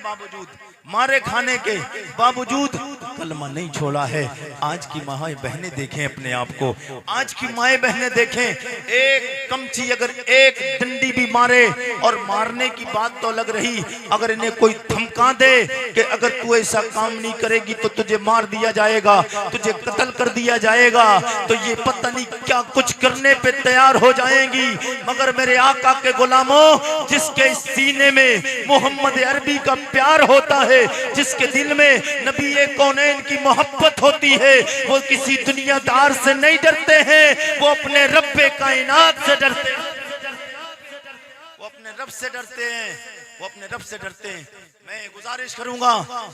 बावजूद कलमा नहीं छोड़ा है। आज की माँ बहनें देखें अपने आप को, आज की माए बहनें देखें, एक कमची अगर एक डंडी भी मारे, और मारने की बात तो अलग रही, अगर इन्हें कोई धमका दे कि अगर तू ऐसा काम नहीं करेगी तो तुझे मार दिया जाएगा, तुझे कत्ल कर दिया जाएगा, तो ये पता नहीं क्या कुछ करने पे तैयार हो जाएंगी। मगर मेरे आका के गुलामों, जिसके सीने में मोहम्मद अरबी का प्यार होता है, जिसके दिल में नबी कौनैन की मोहब्बत होती है, वो किसी दुनियादार से नहीं डरते हैं, वो अपने रब्बे कायनात से डरते हैं, वो अपने रब से डरते हैं, वो अपने रब से डरते हैं। मैं गुजारिश करूंगा,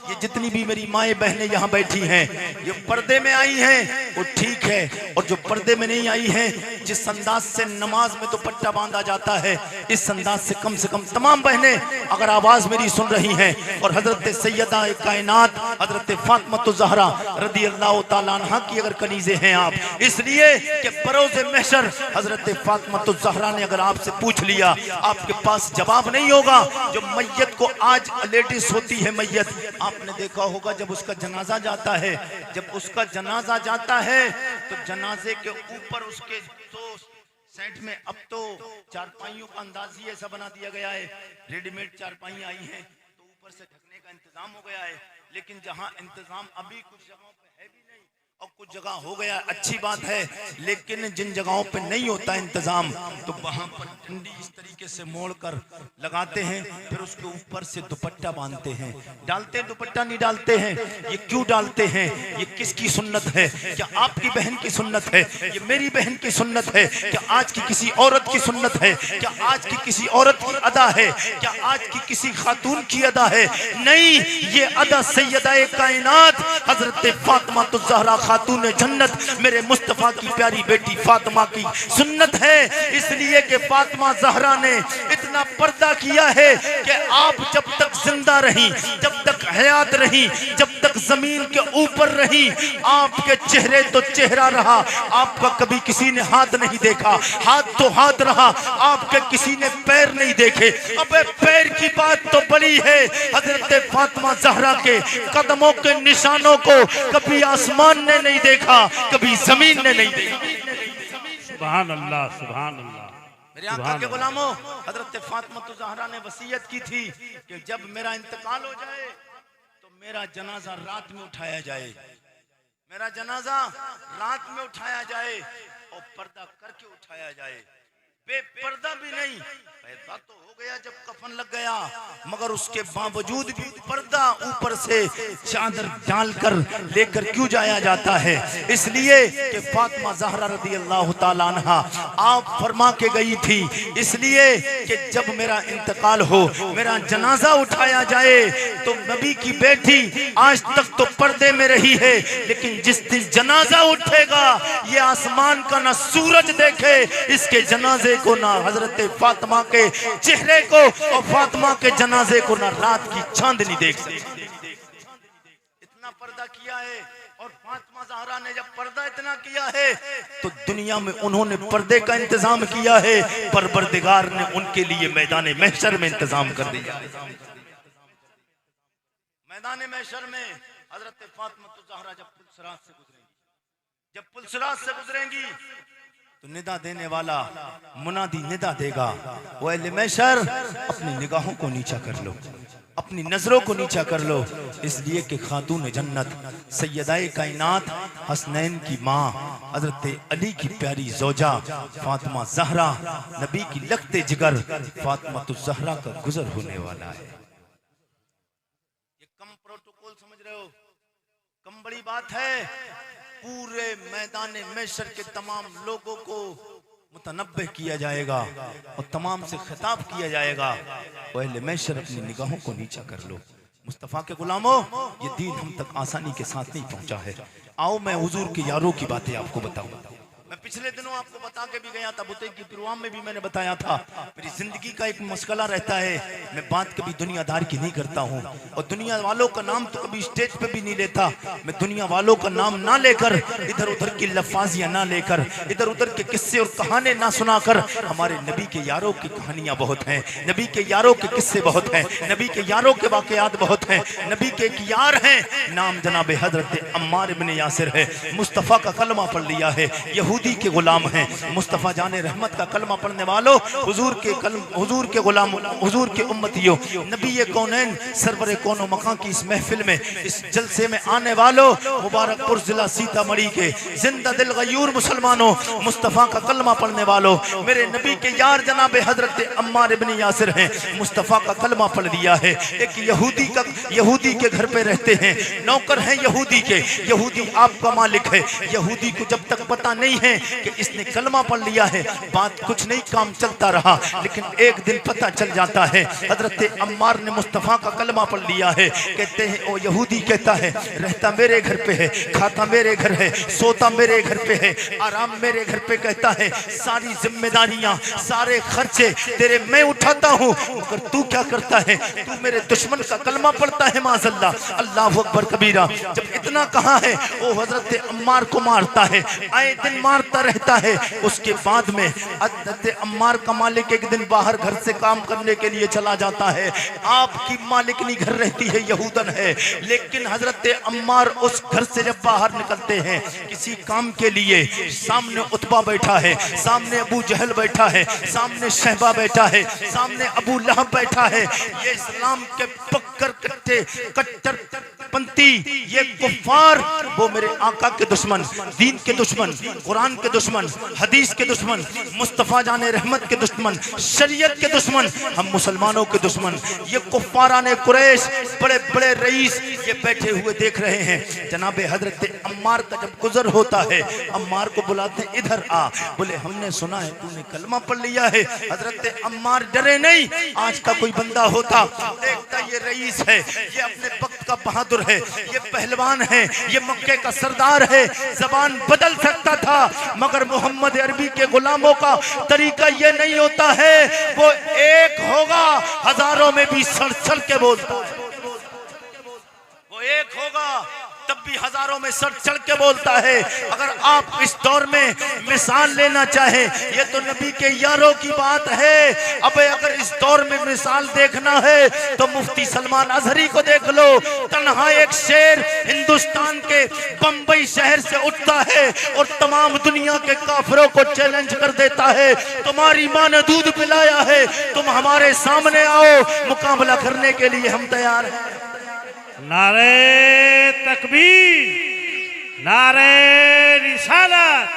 ये जितनी भी मेरी माए बहनें यहाँ बैठी हैं, ये पर्दे में आई हैं वो ठीक है, और जो पर्दे में नहीं आई हैं, जिस अंदाज से नमाज में दुपट्टा बांधा जाता है, इस अंदाज से कम तमाम बहनें अगर आवाज मेरी सुन रही हैं, और हजरत सैयदा कायनात हजरत फातिमा ज़हरा रज़ी अल्लाह ताला अन्हा की अगर कनीज़े हैं आप, इसलिए कि बरोज़े महशर हजरत फातिमा ज़हरा ने अगर आपसे पूछ लिया, आपके पास जवाब नहीं होगा। जो मैयत को आज लेडीज होती है मैयत, आपने देखा होगा जब उसका जनाजा जाता है, जब उसका जनाजा जाता है तो जनाजे के ऊपर उसके तो सेट में अब तो चारपाइयों का अंदाज ही ऐसा बना दिया गया है, रेडीमेड चारपाई आई है तो ऊपर से ढकने का इंतजाम हो गया है। लेकिन जहां इंतजाम अभी कुछ जगहों पे है भी नहीं और कुछ जगह हो गया, अच्छी बात है, लेकिन जिन जगहों पे नहीं होता इंतजाम, तो वहां पर डंडी इस तरीके से मोड़ कर लगाते हैं, फिर उसके ऊपर से दुपट्टा बांधते हैं। डालते दुपट्टा नहीं डालते हैं, ये क्यों डालते हैं? ये किसकी सुन्नत है? क्या आपकी बहन की सुन्नत है? ये मेरी बहन की सुन्नत है? क्या आज की किसी औरत की सुन्नत है? क्या आज की किसी औरत की अदा है? क्या आज की किसी खातून की अदा है? नहीं, ये अदा सैयदा कायनात हजरत फातिमा ज़हरा खातून जन्नत मेरे मुस्तफा की प्यारी बेटी फातिमा की सुन्नत है। इसलिए कि फातिमा ज़हरा ने इतना पर्दा किया है कि आप जब तक जिंदा रही, जब तक हयात रही, जब तक जमीन के ऊपर रही, आपके चेहरे तो चेहरा रहा, आपका कभी किसी ने हाथ नहीं देखा, हाथ तो हाथ रहा, आपके किसी ने पैर नहीं देखे। अबे पैर की बात तो बड़ी है, हजरत फातिमा ज़हरा के कदमों के निशानों को कभी आसमान ने नहीं देखा, कभी जमीन ने नहीं देखा। सुभान अल्लाह, सुभान अल्लाह। मेरे आका के गुलामों, हजरत फातिमा ज़हरा ने वसीयत की थी कि जब मेरा इंतकाल हो जाए तो मेरा जनाजा रात में उठाया जाए, मेरा जनाजा रात में उठाया जाए और पर्दा करके उठाया जाए। बेपर्दा भी नहीं, पैदा तो हो गया जब कफन लग गया, मगर उसके बावजूद भी पर्दा ऊपर से चादर डालकर लेकर क्यों जाया जाता है? इसलिए कि फातिमा ज़हरा रज़ी अल्लाह ताला अन्हा आप फरमा के गई थी, इसलिए कि जब मेरा इंतकाल हो, मेरा जनाजा उठाया जाए, तो नबी की बेटी आज तक तो पर्दे में रही है, लेकिन जिस दिन जनाजा उठेगा ये आसमान का ना सूरज देखे इसके जनाजे को, ना हजरत फातिमा के चेहरे को, और फातिमा के जनाजे को ना रात की चांदनी देख सकती। इतना पर्दा किया है, और फातिमा ज़हरा ने जब पर्दा इतना किया है तो दुनिया में उन्होंने पर्दे का इंतजाम किया है, परवरदिगार ने उनके लिए मैदान महशर में इंतजाम कर दिया। मैदान महशर में हजरत फातिमा ज़हरा जब पुलसरात से गुजरेंगी, जब पुलसरात से गुजरेंगी तो निदा देने वाला मुनादी निदा देगा, वो अहले महशर अपनी निगाहों को नीचा कर लो, अपनी नजरों को नीचा कर लो, इसलिए कि खातून जन्नत सैयदा कायनात हसनैन की माँ हजरत अली की प्यारी जोजा फातिमा ज़हरा, नबी की लखते जिगर फातिमा ज़हरा का गुजर होने वाला है। ये कम प्रोटोकॉल समझ रहे हो? कम बड़ी बात है? पूरे मैदान महशर के तमाम लोगों को मुतनब्बे किया जाएगा और तमाम से खिताब किया जाएगा, पहले महशर अपनी निगाहों को नीचा कर लो। मुस्तफ़ा के गुलामों, ये दीन हम तक आसानी के साथ नहीं पहुंचा है। आओ मैं हुजूर के यारों की बातें आपको बताऊं। मैं पिछले दिनों आपको बता के भी गया था, बुते की प्रोग्राम में भी मैंने बताया था, मेरी जिंदगी का एक मशगला रहता है, मैं बात कभी दुनियादार की नहीं करता हूँ और दुनिया वालों का नाम तो कभी स्टेज पे भी नहीं लेता। मैं दुनिया वालों का नाम ना लेकर, इधर उधर की लफाजियां ना लेकर, इधर उधर के किस्से और कहानी ना सुनाकर, हमारे नबी के यारों की कहानियां बहुत हैं, नबी के यारों के किस्से बहुत हैं, नबी के यारों के वाकयात बहुत हैं। नबी के एक यार हैं, नाम जनाब हजरत अम्मार इब्न यासिर है। मुस्तफ़ा का कलमा पढ़ लिया है, यहूदी के गुलाम हैं। मुस्तफ़ा जाने रहमत का कलमा पढ़ने वालों, हुजूर के गुलाम, हुजूर के उम्मतियों, नबी कौनैन सरवर कौनो मकान की इस महफिल में, इस जलसे में आने वालों, मुबारकपुर जिला सीतामढ़ी के जिंदा दिल गयूर मुसलमानों, मुस्तफ़ा का कलमा पढ़ने वालों, मेरे नबी के यार जनाब हजरत अम्मार इब्न यासिर हैं। मुस्तफ़ा का कलमा पढ़ लिया है। एक यहूदी के घर पे रहते हैं, नौकर हैं यहूदी के, यहूदी आपका मालिक है। यहूदी को जब तक पता नहीं है कि इसने कलमा पढ़ लिया है, बात कुछ नहीं, काम चलता रहा। लेकिन एक दिन पता चल जाता है, हजरत अम्मार ने मुस्तफ़ा का कलमा पढ़ लिया है। कहते हैं, ओ यहूदी कहता है, रहता मेरे घर पे है, खाता मेरे घर है, सोता मेरे घर पे है, आराम मेरे घर पे। कहता है, सारी जिम्मेदारियां, सारे खर्चे तेरे मैं उठाता हूँ, मगर तू क्या करता है, तू मेरे दुश्मन का कलमा पढ़ता है। माज़अल्लाह, अल्लाहु अकबर कबीरा। जब इतना कहा है, वो हजरत अम्मार को मारता है, आए दिन मारता रहता है। उसके बाद में हजरत अम्मार का मालिक एक दिन बाहर घर से काम करने के लिए चला जाता है। आपकी मालिकनी घर रहती है, यहूदन है, लेकिन हजरत अम्मार उस घर से जब बाहर निकलते हैं किसी काम के लिए, सामने उतबा बैठा है, सामने अबू जहल बैठा है, सामने शहबा बैठा है, सामने अबू लहब बैठा है। ये इस्लाम के कट्टरपंथी, ये कुफार, वो मेरे आका के दुश्मन, दीन के दुश्मन, कुरान के दुश्मन, हदीस के दुश्मन, मुस्तफ़ा जाने रहमत के दुश्मन, शरीयत के दुश्मन, हम मुसलमानों के दुश्मन, ये कुफाराने कुरैश, बड़े बड़े रईस, ये बैठे हुए देख रहे हैं। जनाब हजरत अम्मार का जब गुजर होता है, अम्मार को बुलाते, इधर आ। बोले, हमने सुना है तूने कलमा पढ़ लिया है। हजरत अम्मार डरे नहीं। आज का कोई बंदा होता, देखता ये रईस है, ये अपने वक्त का बहादुर है, ये पहलवान है, ये मक्के का सरदार है, जबान बदल सकता था, मगर मोहम्मद अरबी के गुलामों का तरीका ये नहीं होता है। वो एक होगा, हजारों में भी सड़ के बोलता है। वो एक होगा, तब भी हजारों में सर चढ़ के बोलता है। अगर आप इस दौर में मिसाल लेना चाहें, ये तो नबी के यारों की बात है। अब अगर इस दौर में मिसाल देखना है तो मुफ्ती सलमान अजहरी को देख लो। तन्हा एक शेर हिंदुस्तान के बंबई शहर से उठता है और तमाम दुनिया के काफिरों को चैलेंज कर देता है, तुम्हारी माँ ने दूध पिलाया है, तुम हमारे सामने आओ, मुकाबला करने के लिए हम तैयार हैं। नारे तकबीर, नारे रिसालत,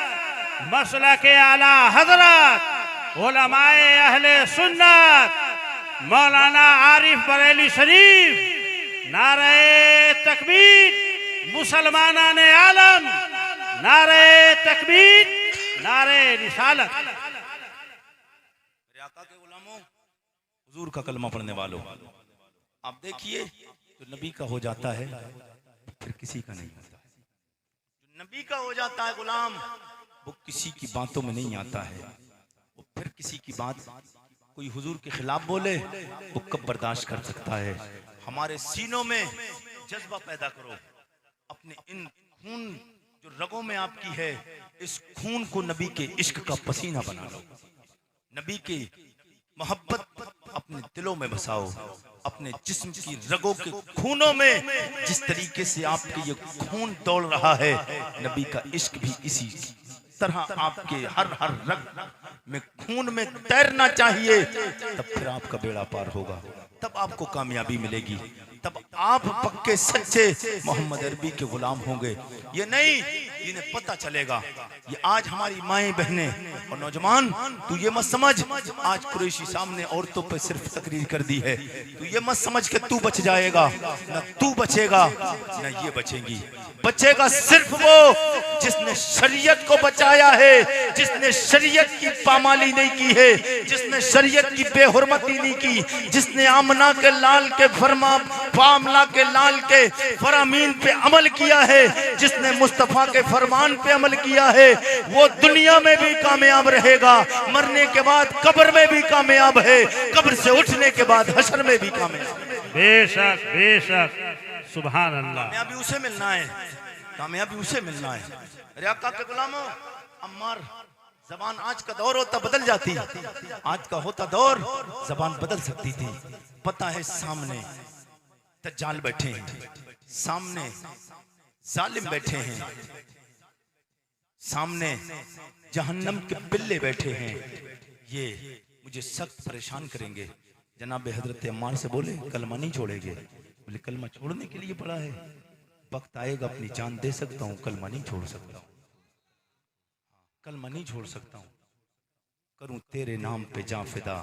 मसला के आला हजरत उलमाए अहले सुन्नत, मौलाना आरिफ बरेली शरीफ, नारे तकबीर, मुसलमाना ने आलम, नारे तकबीर, नारे रिसालत। मेरे आका के गुलामों, हुजूर का कलमा पढ़ने वालों, आप देखिए, जो नबी का हो जाता है फिर किसी का नहीं होता। जो नबी का हो जाता है गुलाम, वो किसी की बातों में नहीं आता है। वो फिर किसी की बात, कोई हुजूर के खिलाफ बोले, वो कब बर्दाश्त कर सकता है। हमारे सीनों में जज्बा पैदा करो, अपने इन खून जो रगों में आपकी है, इस खून को नबी के इश्क का पसीना बना लो। नबी की मोहब्बत अपने दिलों में बसाओ, अपने जिस्म की रगों के खूनों में। जिस तरीके से आपके ये खून दौड़ रहा है, नबी का इश्क भी इसी तरह आपके हर रग में, खून में तैरना चाहिए। तब फिर आपका बेड़ा पार होगा, तब आपको कामयाबी मिलेगी, तब आप पक्के सच्चे मोहम्मद अरबी के गुलाम होंगे। ये नहीं, इन्हें पता चलेगा। ये आज हमारी माएं बहनें और नौजवान, तू ये मत समझ आज कुरैशी सामने औरतों पर सिर्फ तकरीर कर दी है, तू ये मत समझ के तू बच जाएगा। न तू बचेगा न ये बचेंगी। बचेगा सिर्फ वो जिसने शरीयत को बचाया है, जिसने शरीयत की पामाली नहीं की है, जिसने शरीयत की बेहुरमती नहीं की, जिसने आमना के लाल के पामला के लाल के फरामीन पे अमल किया है, जिसने मुस्तफा के फरमान पे अमल किया है, वो दुनिया में भी कामयाब रहेगा, मरने के बाद कब्र में भी कामयाब है, कब्र से उठने के बाद हशर में भी कामयाब है। बेशक बेशक, सुभान अल्लाह। कामयाबी उसे मिलना है, कामयाबी उसे मिलना है। अरे आका के गुलामों, अम्मार, जबान आज का दौर होता बदल जाती, आज का होता दौर जबान बदल सकती थी। पता है सामने दज्जाल बैठे हैं, सामने जालिम बैठे हैं, सामने जहन्नम के बिल्ले बैठे हैं, ये मुझे सख्त परेशान करेंगे। जनाब हजरत अम्मार से बोले कलमा नहीं छोड़ेंगे? बोले कलमा छोड़ने के लिए पड़ा है, वक्त आएगा अपनी जान दे सकता हूँ, कलमा नहीं छोड़ सकता हूँ, कलमा नहीं छोड़ सकता हूँ। करूं तेरे नाम पे जान फिदा,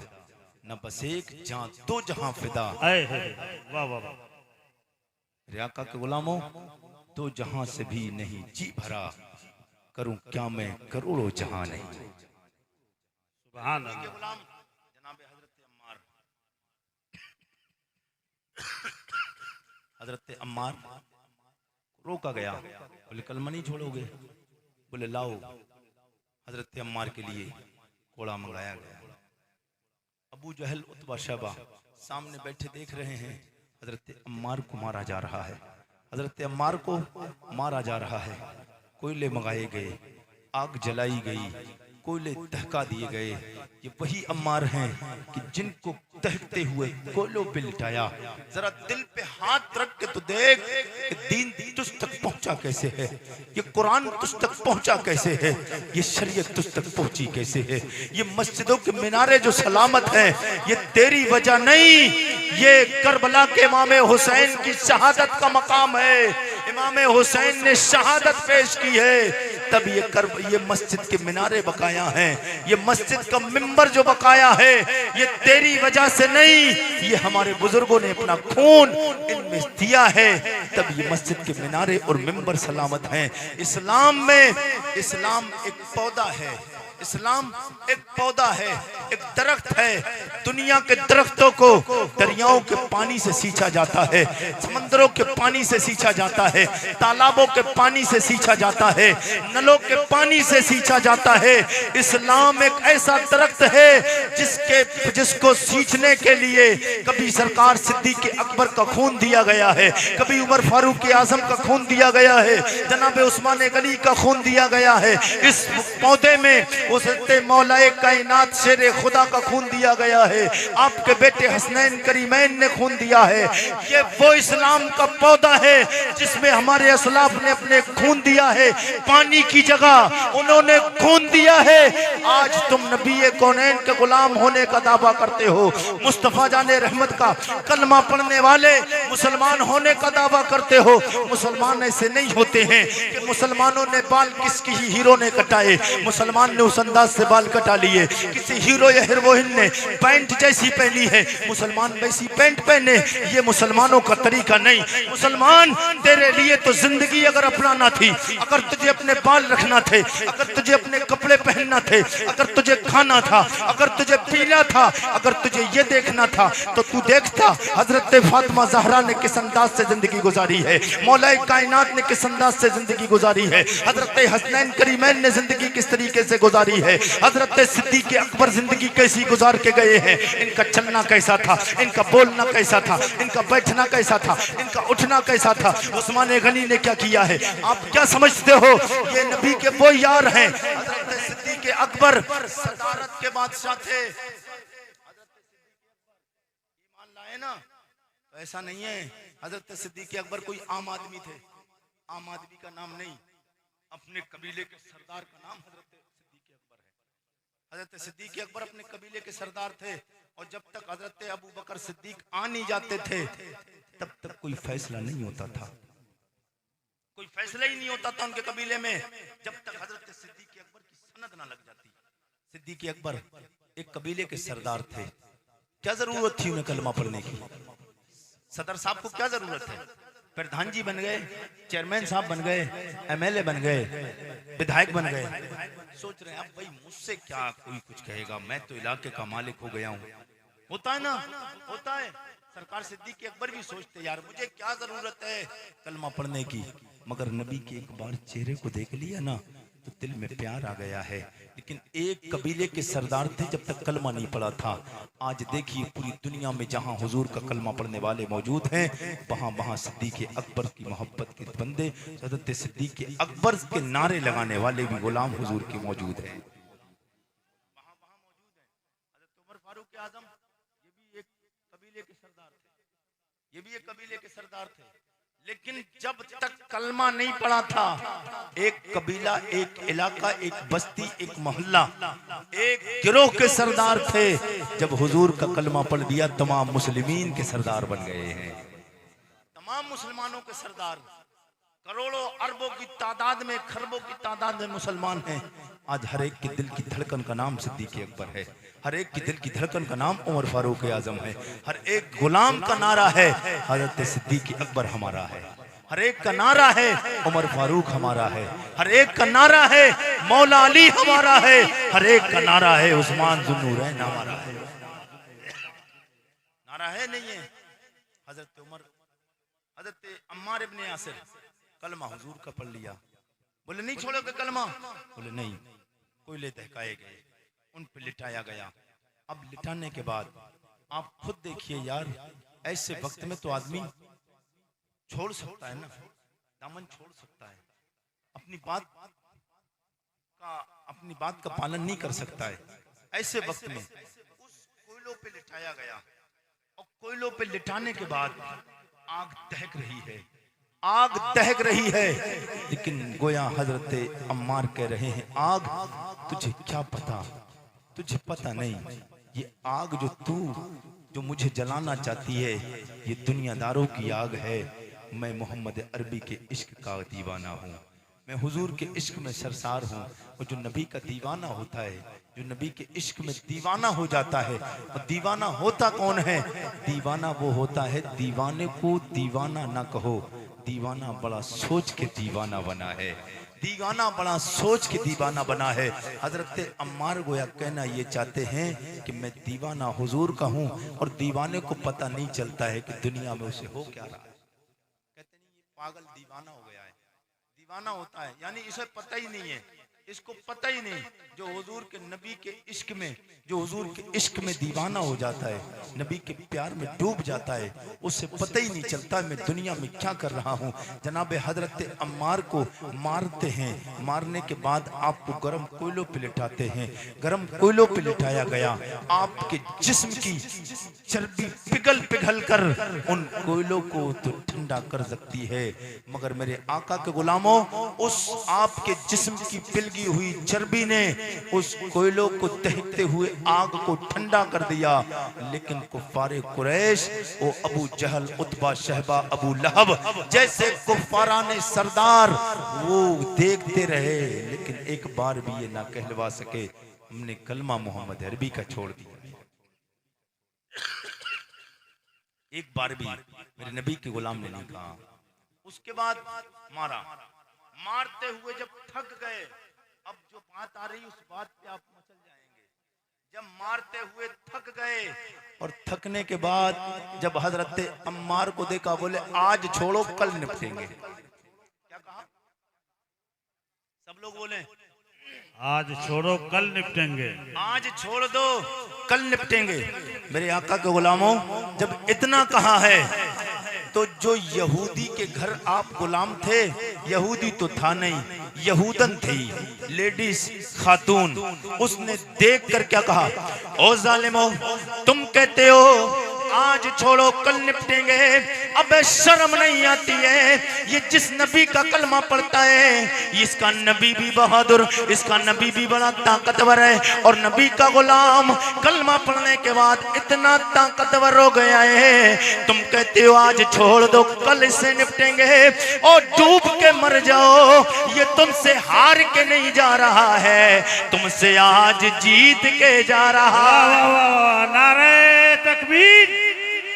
न बस एक जान दो जहां फिदा। वाह वाह वाह। रे आका के गुलामों, दो जहां से भी नहीं जी भरा, करूं क्या मैं करोड़ों जहां नहीं। सुभान अल्लाह। गुलाम जनाब हजरत अम्मार, हजरत अम्मार रोका गया, बोले कलमा नहीं छोड़ोगे? बोले लाओ। हजरत अम्मार के लिए घोड़ा मंगाया गया। अबू जहल उतबा शैबा सामने बैठे देख रहे हैं, हजरत अम्मार को मारा जा रहा है, हजरत अम्मार को मारा जा रहा है। कोयले मंगाए गए, आग जलाई गई, कोयले दहका दिए गए। ये वही अम्मार हैं कि जिनको दहकते हुए कोयलों पे लिटाया। जरा दिल पे हाथ रख के तो देख कि दीन तुझ तक पहुंचा कैसे है, ये कुरान तुझ तक पहुंचा कैसे है, ये शरीयत तुझ तक पहुंची कैसे है। ये मस्जिदों के मीनारे जो सलामत हैं, ये तेरी वजह नहीं, ये करबला के इमाम हुसैन की शहादत का मकाम है। इमाम हुसैन ने शहादत पेश की है, तब ये मस्जिद के मीनारे बकाया हैं, ये मस्जिद का मिंबर जो बकाया है, ये तेरी वजह से नहीं, ये हमारे बुजुर्गों ने अपना खून इनमें दिया है, तब ये मस्जिद के मीनारे और मिंबर सलामत हैं। इस्लाम में, इस्लाम एक पौधा है, इस्लाम एक पौधा है, एक दरख्त है। दुनिया के दरख्तों को दरियाओं के पानी से सींचा जाता है, समंदरों के पानी से सींचा जाता है, तालाबों के पानी से सींचा जाता है, नलों के पानी से सींचा जाता है। इस्लाम एक ऐसा दरख्त है जिसको सींचने के लिए कभी सरकार सिद्दीक़ अकबर का खून दिया गया है, कभी उमर फारूक आजम का खून दिया गया है, जनाब उस्मान गनी का खून दिया गया है। इस पौधे में उसते मौलाए कायनात शेरे खुदा का खून दिया गया है, आपके बेटे हसनैन करीमैन ने खून दिया है। ये वो इस्लाम का पौधा है जिसमें हमारे असलाफ ने अपने खून दिया है, पानी की जगह उन्होंने खून दिया है। आज तुम नबी कौनैन के गुलाम होने का दावा करते हो, मुस्तफा जाने रहमत का कलमा पढ़ने वाले मुसलमान होने का दावा करते हो। मुसलमान ऐसे नहीं होते हैं कि मुसलमानों ने बाल किसकी ही हीरो ने कटाए, मुसलमान ने उस अंदाज से बाल कटा लिए, किसी हीरो या हीरोइन ने पैंट जैसी पहनी है, मुसलमान वैसी पैंट पहने, ये मुसलमानों का तरीका नहीं। मुसलमान तेरे लिए तो जिंदगी अगर अपनाना थी, अगर तुझे अपने बाल रखना थे, अगर तुझे अपने कपड़े पहनना थे, अगर तुझे खाना था, अगर तुझे पीना था, अगर तुझे ये देखना था, तो तू देखता हजरत फातिमा ज़हरा ने किस अंदाज से जिंदगी गुजारी है, मौलाए कायनात ने किस अंदाज से जिंदगी गुजारी है, हजरत हसनैन करीमैन ने जिंदगी किस तरीके से गुजारी है, हजरत सिद्दीक़ अकबर जिंदगी कैसी गुजार के गए हैं। इनका चलना कैसा था, इनका बोलना कैसा था, इनका बैठना कैसा था, इनका उठना कैसा था। उस्मान गनी ने क्या किया है, आप क्या समझते हो? ये नबी के वो यार हैं। हजरत सिद्दीक़ अकबर सदारत के बादशाह थे, ईमान लाए ना, तो ऐसा नहीं है हजरत सिद्दीक़ अकबर कोई आम आदमी थे, आम आदमी का नाम नहीं, अपने कबीले के सरदार का नाम हजरत सिद्दीक़ अकबर है। हजरत सिद्दीक़ अकबर अपने कबीले के सरदार थे, और जब तक हजरत अबू बकर सिद्दीक आ नहीं जाते थे, तब तक कोई फैसला नहीं होता था, कोई फैसला ही नहीं होता था उनके कबीले में, जब तक हजरत सिद्दीक़ अकबर की सनद ना लग जाती। सिद्दीक़ अकबर एक कबीले के सरदार थे, क्या जरूरत थी उन्हें कलमा पढ़ने की? सदर साहब को क्या जरूरत है? प्रधान जी बन गए, चेयरमैन साहब बन गए, एमएलए बन गए, विधायक बन गए, सोच रहे हैं अब भाई मुझसे क्या कोई कुछ कहेगा, मैं तो इलाके का मालिक हो गया हूँ। होता है ना, होता है। सरकार सिद्दीक़ अकबर भी सोचते यार मुझे क्या जरूरत है कलमा पढ़ने की, मगर नबी के एक बार चेहरे को देख लिया ना तो दिल में प्यार आ गया है। लेकिन एक कबीले के सरदार थे जब तक कलमा नहीं पढ़ा था। आज देखिए पूरी दुनिया में जहां हुजूर का कलमा पढ़ने वाले मौजूद हैं, वहां वहां सिद्दीक़ अकबर की मोहब्बत के बंदे, हज़रत सिद्दीक़ अकबर के नारे लगाने वाले भी गुलाम हुजूर के मौजूद हैं। उमर फारूक आजम ये भी एक कबीले के सरदार थे, ये भी एक कबीले के सरदार थे। लेकिन जब तक कलमा नहीं पढ़ा था, एक कबीला, एक इलाका, एक बस्ती, एक मोहल्ला, एक गिरोह के सरदार थे। जब हुजूर का कलमा पढ़ दिया तमाम मुस्लिमीन के सरदार बन गए हैं। तमाम मुसलमानों के सरदार, करोड़ों अरबों की तादाद में, खरबों की तादाद में मुसलमान हैं। आज हर एक के दिल की धड़कन का नाम सिद्दीक़ अकबर है, हर एक की दिल की धड़कन का नाम उमर फारूक आजम है, हर एक गुलाम का नारा है हज़रत सिद्दीक़ अकबर हमारा है, हर एक का नारा है उमर फारूक हमारा है, हर एक का नारा है मौला अली हमारा है, हर एक का नारा है उस्मान ज़ुन्नूरैन हमारा है। नारा है नहीं है? हज़रत उमर, हज़रत अम्मार इब्न यासिर कलमा हुजूर का पढ़ लिया, बोले नहीं छोड़ोगे कलमा? बोले नहीं। कोयले दहकाए गए, उन पे लिटाया गया। अब लिटाने के बाद आप खुद देखिए यार, ऐसे वक्त में तो आदमी छोड़ सकता है ना, दामन छोड़ सकता है, अपनी बात का पालन नहीं कर सकता है। ऐसे वक्त में उस कोयलों पे लिटाया गया और कोयलों पे लिटाने के बाद आग दहक रही है, आग दहक रही है। लेकिन गोया हजरत अम्मार कह रहे हैं, आग तुझे क्या पता, तुझे पता नहीं, ये आग जो मुझे जलाना चाहती है ये दुनियादारों की आग है। मैं मोहम्मद अरबी के इश्क का दीवाना हूँ, मैं हुजूर के इश्क में सरसार हूँ। और जो नबी का दीवाना होता है, जो नबी के इश्क में दीवाना हो जाता है, और दीवाना होता कौन है? दीवाना वो होता है, दीवाने को दीवाना ना कहो, दीवाना बड़ा सोच के दीवाना बना है, दीवाना बड़ा सोच के दीवाना बना है। हजरत अम्मार गोया कहना ये चाहते हैं कि मैं दीवाना हुजूर का हूँ और दीवाने को पता नहीं चलता है कि दुनिया में उसे हो क्या रहा है। कहते नहीं ये पागल दीवाना हो गया है, दीवाना होता है यानी इसे पता ही नहीं है, इसको पता ही नहीं। जो हुजूर के नबी के इश्क में, जो हुजूर के इश्क में दीवाना हो जाता है, नबी के प्यार में डूब जाता है, उसे पता ही नहीं चलता मैं दुनिया में क्या कर रहा हूँ। जनाब हजरत अम्मार को मारते हैं, मारने के बाद आपको गर्म कोयलों पे लिटाते हैं, गर्म कोयलों पे लिटाया गया। आपके जिस्म की चर्बी पिघल पिघल कर उन कोयलों को तो ठंडा कर सकती है, मगर मेरे आका के गुलामों, उस आपके जिस्म की पिघली हुई चर्बी ने उस कोयलों को दहकते हुए आग को ठंडा कर दिया। लेकिन कुफ्फारे कुरैश, वो अबू जहल, उतबा, शहबा, अबू लहब जैसे कुफ्फाराने सरदार वो देखते रहे, लेकिन एक बार भी ये ना कहलवा सके हमने कलमा मोहम्मद अरबी का छोड़ दिया। एक बार भी मेरे नबी के गुलाम ने नहीं कहा। उसके बाद मारा, मारते हुए जब थक गए, अब जो बात आ रही उस बात पे आप मचल जाएंगे। जब मारते हुए थक गए और थकने के बाद जब हजरत अम्मार को देखा, बोले आज छोड़ो कल निपटेंगे। क्या कहा? सब लोग बोले आज छोड़ो कल निपटेंगे, आज छोड़ दो कल निपटेंगे। मेरे आका के गुलामों, जब इतना कहा है तो जो यहूदी के घर आप गुलाम थे, यहूदी तो था नहीं, यहूदन थी, लेडीज, खातून, उसने देख कर क्या कहा? ओ जालिमो, तुम कहते हो आज छोड़ो कल निपटेंगे, अबे शर्म नहीं आती है? ये जिस नबी का कलमा पढ़ता है, इसका नबी भी बहादुर, इसका नबी भी बड़ा ताकतवर है, और नबी का गुलाम कलमा पढ़ने के बाद इतना ताकतवर हो गया है, तुम कहते हो आज छोड़ दो कल इससे निपटेंगे, और डूब के मर जाओ। ये तुमसे हार के नहीं जा रहा है, तुमसे आज जीत के जा रहा है। नारे तकबीर,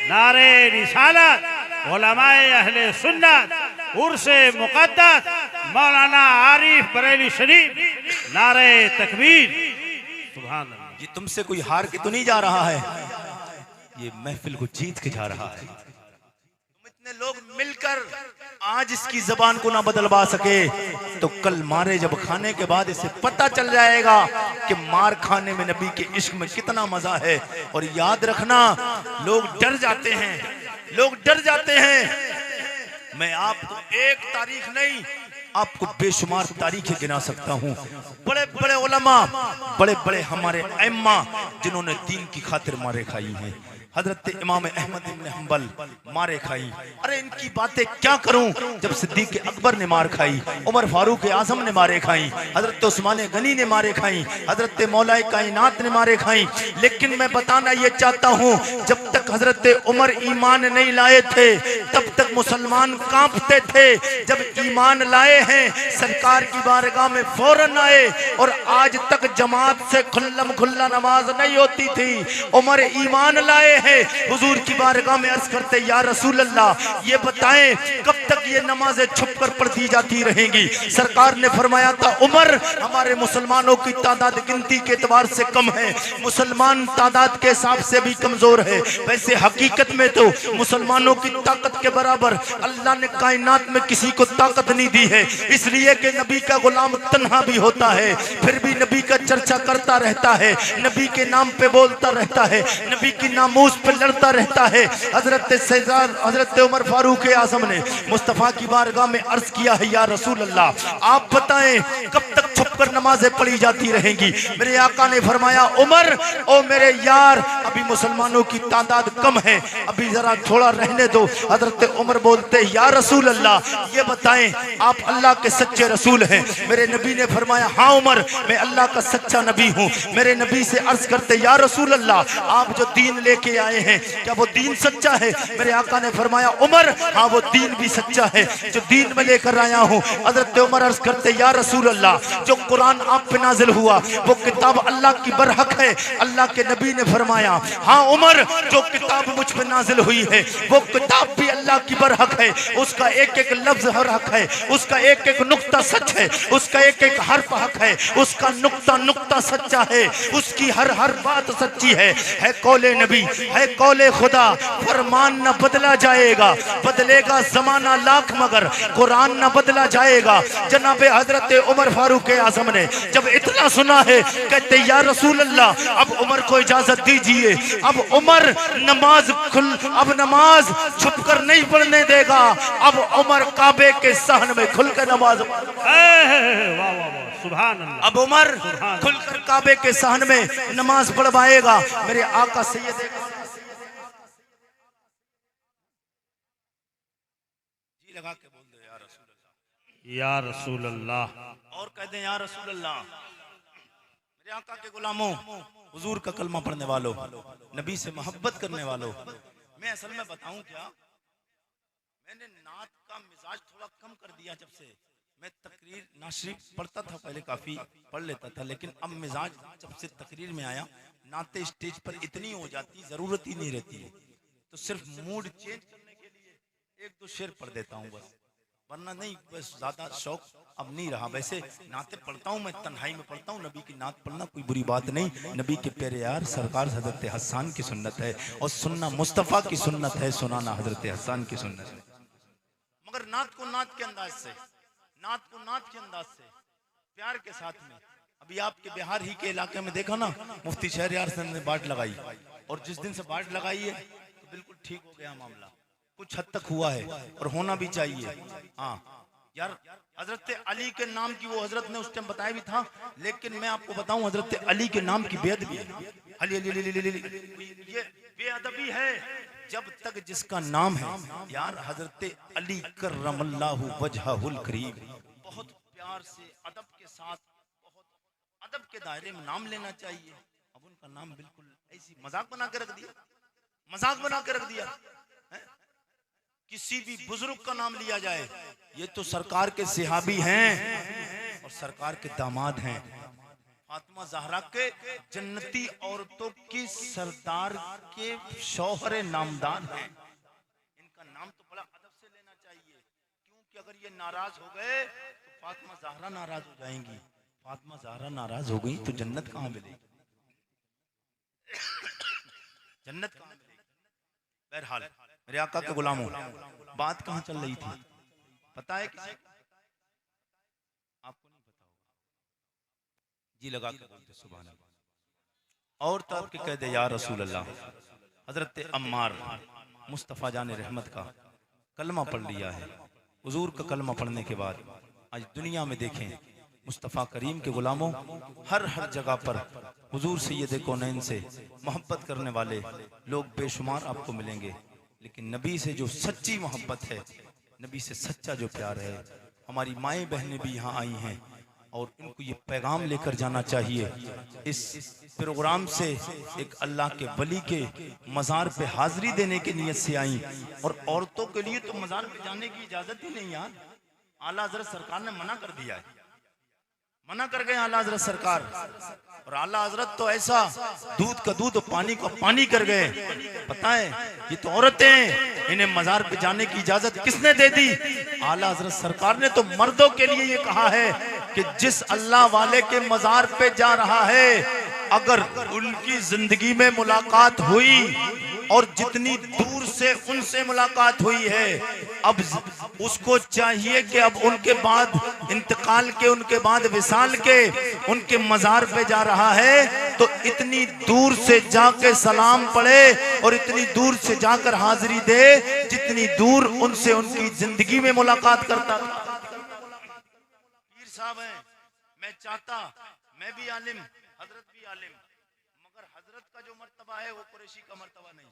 नारे रिसालत, उलमाए अहले सुन्नत, उर्से मुक़द्दस मौलाना आरिफ बरेली शरीफ, नारे तकबीर, सुभान अल्लाह। ये तुमसे कोई हार के तो नहीं जा रहा है, ये महफिल को जीत के जा रहा है। तुम इतने लोग मिलकर आज इसकी जबान को ना बदलवा सके तो कल मारे जब खाने के बाद इसे पता चल जाएगा कि मार खाने में नबी के इश्क में कितना मजा है। और याद रखना, लोग डर जाते हैं, लोग डर जाते हैं। मैं आपको एक तारीख नहीं, आपको बेशुमार तारीखें गिना सकता हूँ। बड़े बड़े उलमा, बड़े बड़े हमारे अइम्मा जिन्होंने दीन की खातिर मारे खाई हैं। हजरत इमाम अहमद इब्न हंबल मारे खाई। अरे इनकी बातें क्या करूं, जब सिद्दीक अकबर ने मार खाई, उमर फारूक आजम ने मारे खाई, हजरत उस्मान गनी ने मारे खाई, हजरत मौलाए कायनात ने मारे खाई। लेकिन मैं बताना ये चाहता हूं, जब तक हजरत उमर ईमान नहीं लाए थे तब तक मुसलमान कांपते थे। जब ईमान लाए हैं सरकार की बारगाह में फौरन आए। और आज तक जमात से खुल्लम खुल्ला नमाज नहीं होती थी, उमर ईमान लाए हैं। हुजूर की बारगाह में अर्ज करते, या रसूल अल्लाह, ये बताएं कब तक ये नमाजें छुपकर पढ़ दी जाती रहेंगी। सरकार ने फरमाया था, उमर हमारे मुसलमानों की तादाद गिनती के एतबार से कम है, मुसलमान तादाद के हिसाब से भी कमजोर है। वैसे हकीकत में तो मुसलमानों की ताकत के बराबर अल्लाह ने कायनात में किसी को ताकत नहीं दी है। इसलिए कि नबी का गुलाम तन्हा भी होता है, फिर भी नबी का चर्चा करता रहता है, नबी के नाम पे बोलता रहता है, नबी की नामूस पे लड़ता रहता है। हजरत उमर फारूक आजम ने मुस्तफा की बारगाह में अर्ज किया है, या रसूल अल्लाह, आप बताएं कब तक छुपकर नमाजें पढ़ी जाती रहेंगी। मेरे आका ने फरमाया, उमर ओ मेरे यार, अभी मुसलमानों की तादाद कम है, अभी जरा थोड़ा रहने दो। हजरत उमर बोलते, या रसूल अल्लाह, ये बताएं आप अल्लाह के सच्चे रसूल हैं। मेरे नबी ने फरमाया, हाँ उमर, मैं अल्लाह का सच्चा नबी हूँ। मेरे नबी से अर्ज करते, या रसूल अल्लाह, आप जो दीन लेके आए हैं क्या वो दीन सच्चा है? मेरे आका ने फरमाया, उमर हाँ वो दीन भी सच्चा है जो दीन में लेकर आया हूँ। हजरत उमर अर्ज करते, या रसूल अल्लाह, जो कुरान आप पे नाजिल हुआ वो किताब अल्लाह की बरहक है। अल्लाह के नबी ने फरमाया, हाँ उमर, जो किताब मुझ पे नाजिल हुई है वो किताब भी अल्लाह की बरहक है। उसका एक एक लफ्ज हर हक है, उसका एक एक नुक्ता सच है, उसका एक एक हर्फ हक है, उसका नुक्ता नुक्ता सच्चा है, उसकी हर हर बात सच्ची है कौले नबी, है कौले खुदा। फरमान न बदला जाएगा, बदलेगा जमाना लाख मगर कुरान न बदला जाएगा। जनाबे हजरत उमर फारूक आजम ने जब इतना सुना है, कहते, या रसूल अल्लाह, अब उमर को इजाजत दीजिए। अब उमर अब नमाज छुपकर नहीं पढ़ने देगा। अब उमर काबे के सहन में खुलकर नमाज, अब उमर खुलकर काबे के सहन में नमाज पढ़वाएगा। मेरे आका सैयद जी लगा के बोल दो, या रसूल अल्लाह, या रसूल अल्लाह, और कह दें, या रसूल अल्लाह। मेरे आका के गुलामों, हुजूर का कलमा पढ़ने वालों, नबी से मोहब्बत करने वालों, मैं असल में बताऊं क्या, मैंने नात का मिजाज थोड़ा कम कर दिया। जब से मैं तकरीर नाशरीफ पढ़ता था, पहले काफी पढ़ लेता था, लेकिन अब मिजाज जब से तकरीर में आया, नाते स्टेज पर इतनी हो जाती, जरूरत ही नहीं रहती है, तो सिर्फ मूड चेंज करने के लिए एक दो शेर पढ़ देता हूँ बस, वरना नहीं, बस ज्यादा शौक अब नहीं रहा। वैसे नाते पढ़ता हूँ मैं, तन्हाई में पढ़ता हूँ। नबी की नात पढ़ना कोई बुरी बात नहीं, नबी के प्यारे यार सरकार हजरत हसन की सुन्नत है, और सुनना मुस्तफ़ा की सुन्नत है, सुनाना हजरत हसन की सुन्नत है। मगर नात को नात के अंदाज से, नात को नात के अंदाज से, प्यार के साथ में। अभी आपके बिहार ही के इलाके में देखा ना, मुफ्ती शहरयार ने बाट लगाई, और जिस दिन से बाट लगाई है तो बिल्कुल ठीक हो गया मामला, कुछ हद तक हुआ है और होना भी चाहिए। हाँ यार, हजरत अली के नाम की वो हजरत ने उस टाइम बताया भी था, लेकिन मैं आपको बताऊं, हजरत अली के नाम की बेअदबी भी है। अली अली अली अली अली, ये बेअदबी है जब तक जिसका नाम है यार हजरत अली करमल्लाहु वजहुल करीम, बहुत प्यार से अदब के साथ, बहुत अदब के दायरे में नाम लेना चाहिए। अब उनका नाम बिल्कुल ऐसी मजाक बना के रख दिया, मजाक बना के रख दिया। किसी भी बुजुर्ग का नाम लिया जाए, ये तो सरकार के सिहाबी हैं और सरकार के दामाद हैं, फातिमा ज़हरा के जन्नती औरतों की सरदार के शौहर नामदार हैं। इनका नाम तो बड़ा अदब से लेना चाहिए, क्योंकि अगर ये नाराज हो गए तो फातिमा ज़हरा नाराज हो जाएंगी। फातिमा ज़हरा नाराज हो गई तो जन्नत कहाँ मिलेगी? जन्नत कहाँ मिलेगी? बहरहाल मेरे आका के गुलामों, बात कहाँ चल रही थी पता है किसी को? आपको नहीं पता होगा, जी लगा के बोलते सुभान अल्लाह। और तब के कह दे या रसूल अल्लाह, हजरत अम्मार मुस्तफ़ा जान रहमत का कलमा पढ़ लिया है। हुजूर का कलमा पढ़ने के बाद आज दुनिया में देखें मुस्तफ़ा करीम के गुलामों, हर जगह पर हुजूर सैयद कौनैन से मोहब्बत करने वाले लोग बेशुमार आपको मिलेंगे। लेकिन नबी से जो सच्ची मोहब्बत है, नबी से सच्चा जो प्यार है, हमारी माएँ बहनें भी यहाँ आई हैं और इनको ये पैगाम लेकर जाना चाहिए। इस प्रोग्राम से एक अल्लाह के वली के मज़ार पे हाजिरी देने की नीयत से आई, और औरतों के लिए तो मज़ार पे जाने की इजाज़त ही नहीं यार। आला हज़रत सरकार ने मना कर दिया है, मना कर गए आला हज़रत सरकार। और आला हज़रत तो ऐसा दूध का दूध पानी का पानी कर गए। पता है ये तो औरतें, इन्हें मज़ार पे जाने की इजाज़त किसने दे दी? आला हज़रत सरकार ने तो मर्दों के लिए ये कहा है कि जिस अल्लाह वाले के मज़ार पे जा रहा है, अगर उनकी जिंदगी में मुलाकात हुई और जितनी दूर से उनसे मुलाकात हुई है, अब उसको चाहिए कि अब उनके बाद इंतकाल के, उनके बाद विसाल के, उनके मज़ार पे जा रहा है तो इतनी दूर से जाके सलाम पढ़े और इतनी दूर से जाकर हाजिरी दे जितनी दूर उनसे उनकी जिंदगी में मुलाकात करता था। पीर साहब हैं, मैं चाहता मैं भी आलिम, हजरत भी आलिम, मगर हजरत का जो मर्तबा है वो कुरैशी का मर्तबा नहीं।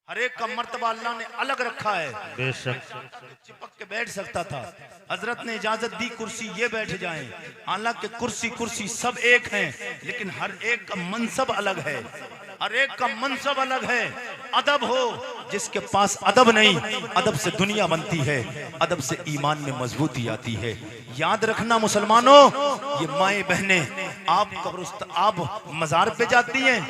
हर एक का मर्तबा अल्लाह ने अलग रखा है। बेशक चिपक के बैठ सकता था, हजरत ने इजाजत दी कुर्सी ये बैठ जाएं। हालांकि कुर्सी सब एक हैं, लेकिन हर एक का मनसब अलग है, हर एक का मनसब अलग है। अदब हो, जिसके पास अदब नहीं, अदब से दुनिया बनती है, अदब से ईमान में मजबूती आती है। याद रखना मुसलमानों, ये माएँ बहनें, आप मजार पे जाती हैं,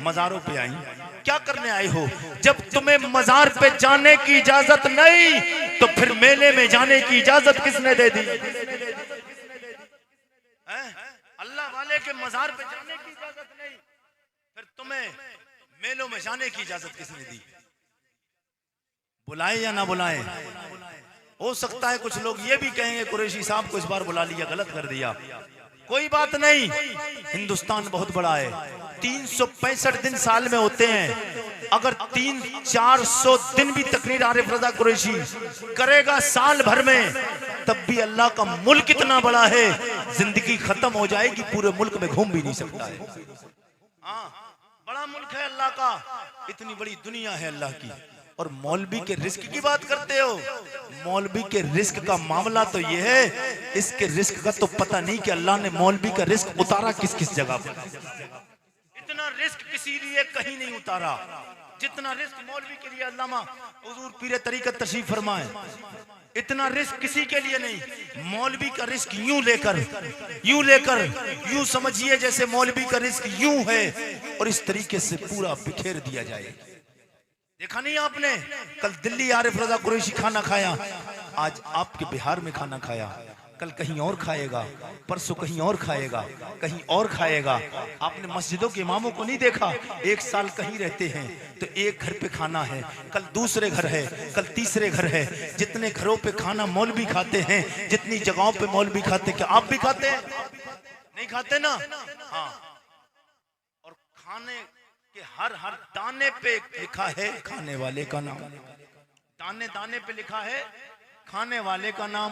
मजारों पे आई, क्या करने आए हो? जब तुम्हें मजार पे जाने की इजाजत नहीं तो फिर मेले में जाने की इजाजत किसने दे दी? अल्लाह वाले के मजार पे जाने की इजाजत नहीं, फिर तुम्हें मेलों में जाने की इजाजत किसने दी? बुलाए या ना बुलाए? हो सकता है कुछ लोग ये भी कहेंगे कुरैशी साहब को इस बार बुला लिया, गलत कर दिया। कोई बात नहीं, हिंदुस्तान बहुत बड़ा है, 365 दिन साल में होते हैं। अगर 300-400 दिन भी तकरीर आरिफ रजा कुरैशी करेगा साल भर में, तब भी अल्लाह का मुल्क इतना बड़ा है, जिंदगी खत्म हो जाएगी, पूरे मुल्क में घूम भी नहीं सकता है। हाँ, बड़ा मुल्क है अल्लाह का, इतनी बड़ी दुनिया है अल्लाह की। और मौलवी के रिस्क की बात करते हो, मौलवी के रिस्क का मामला तो ये है, इसके रिस्क का तो पता नहीं कि अल्लाह ने मौलवी का रिस्क उतारा किस किस जगह पर। इतना रिस्क किसी लिए कहीं नहीं उतारा जितना रिस्क मौलवी के लिए अल्लामा हुजूर पीर तरीकत तशरीफ फरमाए। इतना रिस्क किसी के लिए नहीं। मौलवी का रिस्क यूं लेकर यूं समझिए जैसे मौलवी का रिस्क यूं है, और इस तरीके से पूरा बिखेर दिया जाए। देखा नहीं आपने, कल दिल्ली आरिफ रजा कुरैशी खाना खाया, आज आपके बिहार में खाना खाया, कल कहीं और खाएगा, परसों कहीं और खाएगा, कहीं और खाएगा। आपने मस्जिदों के इमामों को नहीं देखा, एक साल कहीं रहते हैं तो एक घर पे खाना है, कल दूसरे घर है, कल तीसरे घर है। जितने घरों पे खाना मौलवी खाते हैं, जितनी जगहों पे मौलवी खाते हैं, क्या आप भी खाते हैं? नहीं खाते ना? हाँ, और खाने कि हर दाने पे लिखा है खाने वाले का नाम, दाने दाने पे लिखा है खाने वाले का नाम।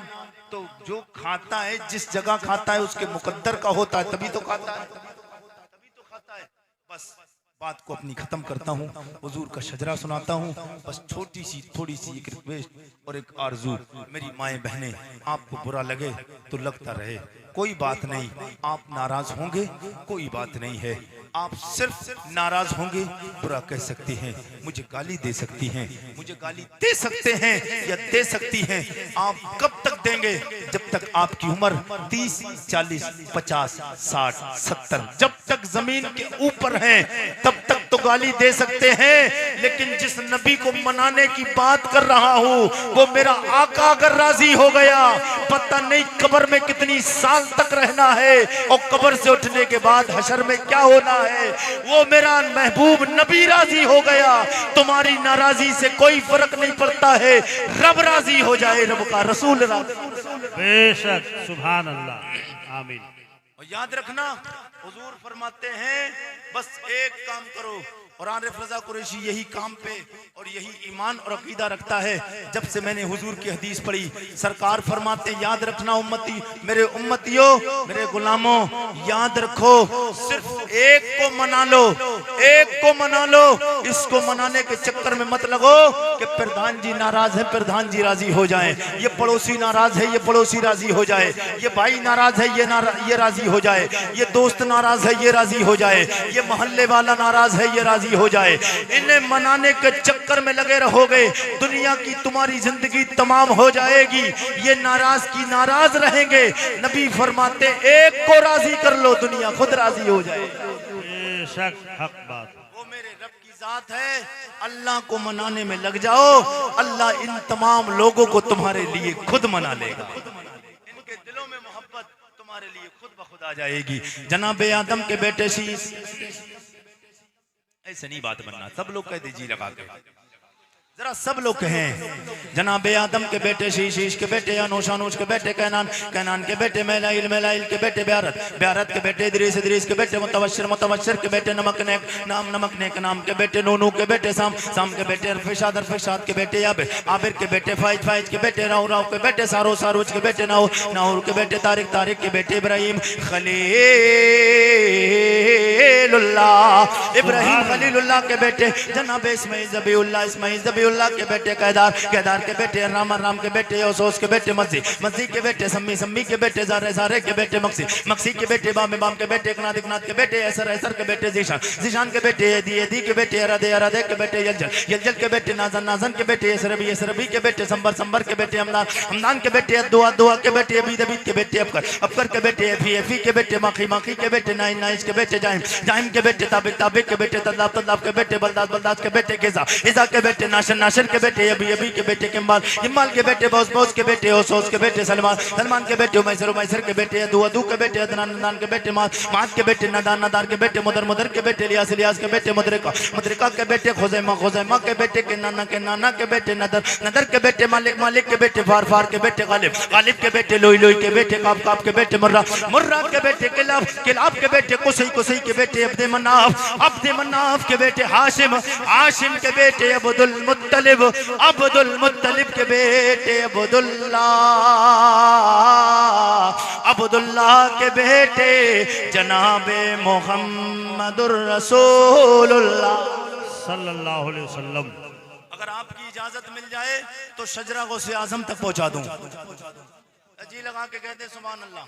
तो जो खाता है, जिस जगह खाता है, उसके मुकद्दर का होता है, तभी तो खाता है, तभी तो खाता है। बस बात को अपनी खत्म करता हूँ, हुजूर का शजरा सुनाता हूँ। बस छोटी सी थोड़ी सी एक रिक्वेस्ट और एक आरजू, मेरी माएँ बहनें, आपको बुरा लगे तो लगता रहे, कोई बात नहीं। आप नाराज होंगे, कोई बात नहीं है। आप सिर्फ नाराज होंगे, बुरा कह सकती हैं, मुझे गाली दे सकती हैं, मुझे गाली दे सकते हैं या दे सकती हैं। आप कब तक देंगे? जब तक आपकी उम्र 30, 40, 50, 60, 70, जब तक जमीन के ऊपर है तब तक तो गाली दे सकते हैं, लेकिन जिस नबी को मनाने की बात कर रहा हूं वो मेरा आका अगर राजी हो गया, पता नहीं कब्र में कितनी साल तक रहना है और कब्र से उठने के बाद हशर में क्या होना है। वो मेरा महबूब नबी राजी हो गया, तुम्हारी नाराजी से कोई फर्क नहीं पड़ता है। रब राजी हो जाए, रब का रसूल राजी। बेशक, सुभान अल्लाह, आमीन। और याद रखना, हुजूर फरमाते हैं बस एक काम करो, और आरिफ रजा कुरैशी यही काम पे और यही ईमान और अकीदा रखता है। जब से मैंने हुजूर की हदीस पढ़ी, सरकार फरमाते याद रखना उम्मती, मेरे उम्मतियों, मेरे गुलामों, याद रखो सिर्फ एक को मना लो, एक को मना लो। इसको मनाने के चक्कर में मत लगो कि प्रधान जी नाराज है, प्रधान जी राजी हो जाएं, ये पड़ोसी नाराज है, ये पड़ोसी राजी हो जाए, ये भाई नाराज है, ये राजी हो जाए, ये दोस्त नाराज है, ये राजी हो जाए, ये मोहल्ले वाला नाराज है, ये राजी हो जाए। इन्हें मनाने के चक्कर में लगे रहोगे, दुनिया की तुम्हारी जिंदगी तमाम हो जाएगी। ये नाराज की नाराज रहेंगे। नबी फरमाते एक को राजी कर लो, दुनिया खुद राजी हो जाए। बेशक, हक बात। वो मेरे रब की जात है, अल्लाह को मनाने में लग जाओ, अल्लाह इन तमाम लोगों को तुम्हारे लिए खुद मना लेगा। इनके दिलों में मोहब्बत तुम्हारे लिए खुद ब खुद आ जाएगी। जनाबे आदम के बेटे शीश, ऐसे नहीं बात बनना, सब लोग कह दीजिए लगा के, जरा सब लोग कहें। जनाबे आदम के बेटे शीश, शीश के बेटे अनूश, अनूश के बेटे कैनान, कैनान के बेटे मैलाइल, मैलाइल के बेटे ब्यारत, ब्यारत के बेटे इदरीस, इदरीस के बेटे मुतवश्शिर, मुतवश्शिर के बेटे नमक नेक, नाम नमक नेक, नाम के बेटे नूनू के बेटे साम, साम के बेटे अरफिशाद, अरफिशाद के बेटे आबिर, आबिर के बेटे फाइज, फाइज के बेटे राव, राव के बेटे सारो, सारोज के बेटे नाउर, नाउर के बेटे तारिक, तारिक के बेटे इब्राहिम खलीलुल्लाह, इब्राहिम खलीलुल्लाह के बेटे जनाबे इस्माइल ज़बीउल्लाह, इस्माइल ज़बीउल्लाह के बेटे कैदार, कैदार के बेटे राम, राम के बेटे ओसोस के बेटे मक्सी, मक्सी के बेटे सम्मी, सम्मी के बेटे ज़ारे, ज़ारे के बेटे मक्सी, मक्सी के बेटे बाम, बाम के बेटे इकनाद, इकनाद के बेटे ऐसर, ऐसर के बेटे ज़ीशान, ज़ीशान के बेटे यदी, यदी के बेटे अरादे, अरादे के बेटे यलजल, यलजल के बेटे नाज़न, नाज़न के बेटे यसरबी, यसरबी के बेटे संबर, संबर के बेटे हमदान, हमदान के बेटे अद्दुआ, दुआ के बेटे अबीद, अबीद के बेटे अबकर, अबकर के बेटे एफी, एफी के बेटे माखी, माखी के बेटे नाइन, नाइस के बेटे जाहिम, जाहिम के बेटे ताबिक, ताबिक के बेटे तदलाब, तदलाब के बेटे बलदाद, बलदाद के बेटे गिजा, गिजा के बेटे नाशन, नाशन के बेटे अबी, अबी के बेटे किम्बाल, किम्बाल के बेटे बौस, बौस के बेटे ओसोस के बेटे सलमान, सलमान के बेटे उमैसर, उमैसर के बेटे अदू, अदू के बेटे अदनान, अदनान के बेटे माद, माद के बेटे नदान, नदान के बेटे मुदर, मुदर के बेटे इलियास, इलियास के बेटे मुदरिका, मुदरिका के बेटे खुज़ैमा, खुज़ैमा के बेटे के नाना के बेटे नदर, नदर के बेटे मालिक, मालिक के बेटे फार, फार के बेटे गालिब, गालिब के बेटे लोई, लोई के बेटे काब, काब के बेटे मुर्रा, मुर्रा के बेटे किलाब, किलाब के बेटे कुसै, कुसै के बेटे अब्दे मनाफ, अब्दे मनाफ के बेटे हाशिम, हाशिम के बेटे अब्दुल मुत्तलिब, अब्दुल मुत्तलिब के बेटे अब्दुल्लाह, अब्दुल्लाह के बेटे जनाबे मोहम्मदुर रसूलुल्लाह सल्लल्लाहु अलैहि वसल्लम। अगर आपकी इजाजत मिल जाए तो शजरा गौसे आजम तक पहुंचा दूं। जी लगा के कहते सुभान अल्लाह।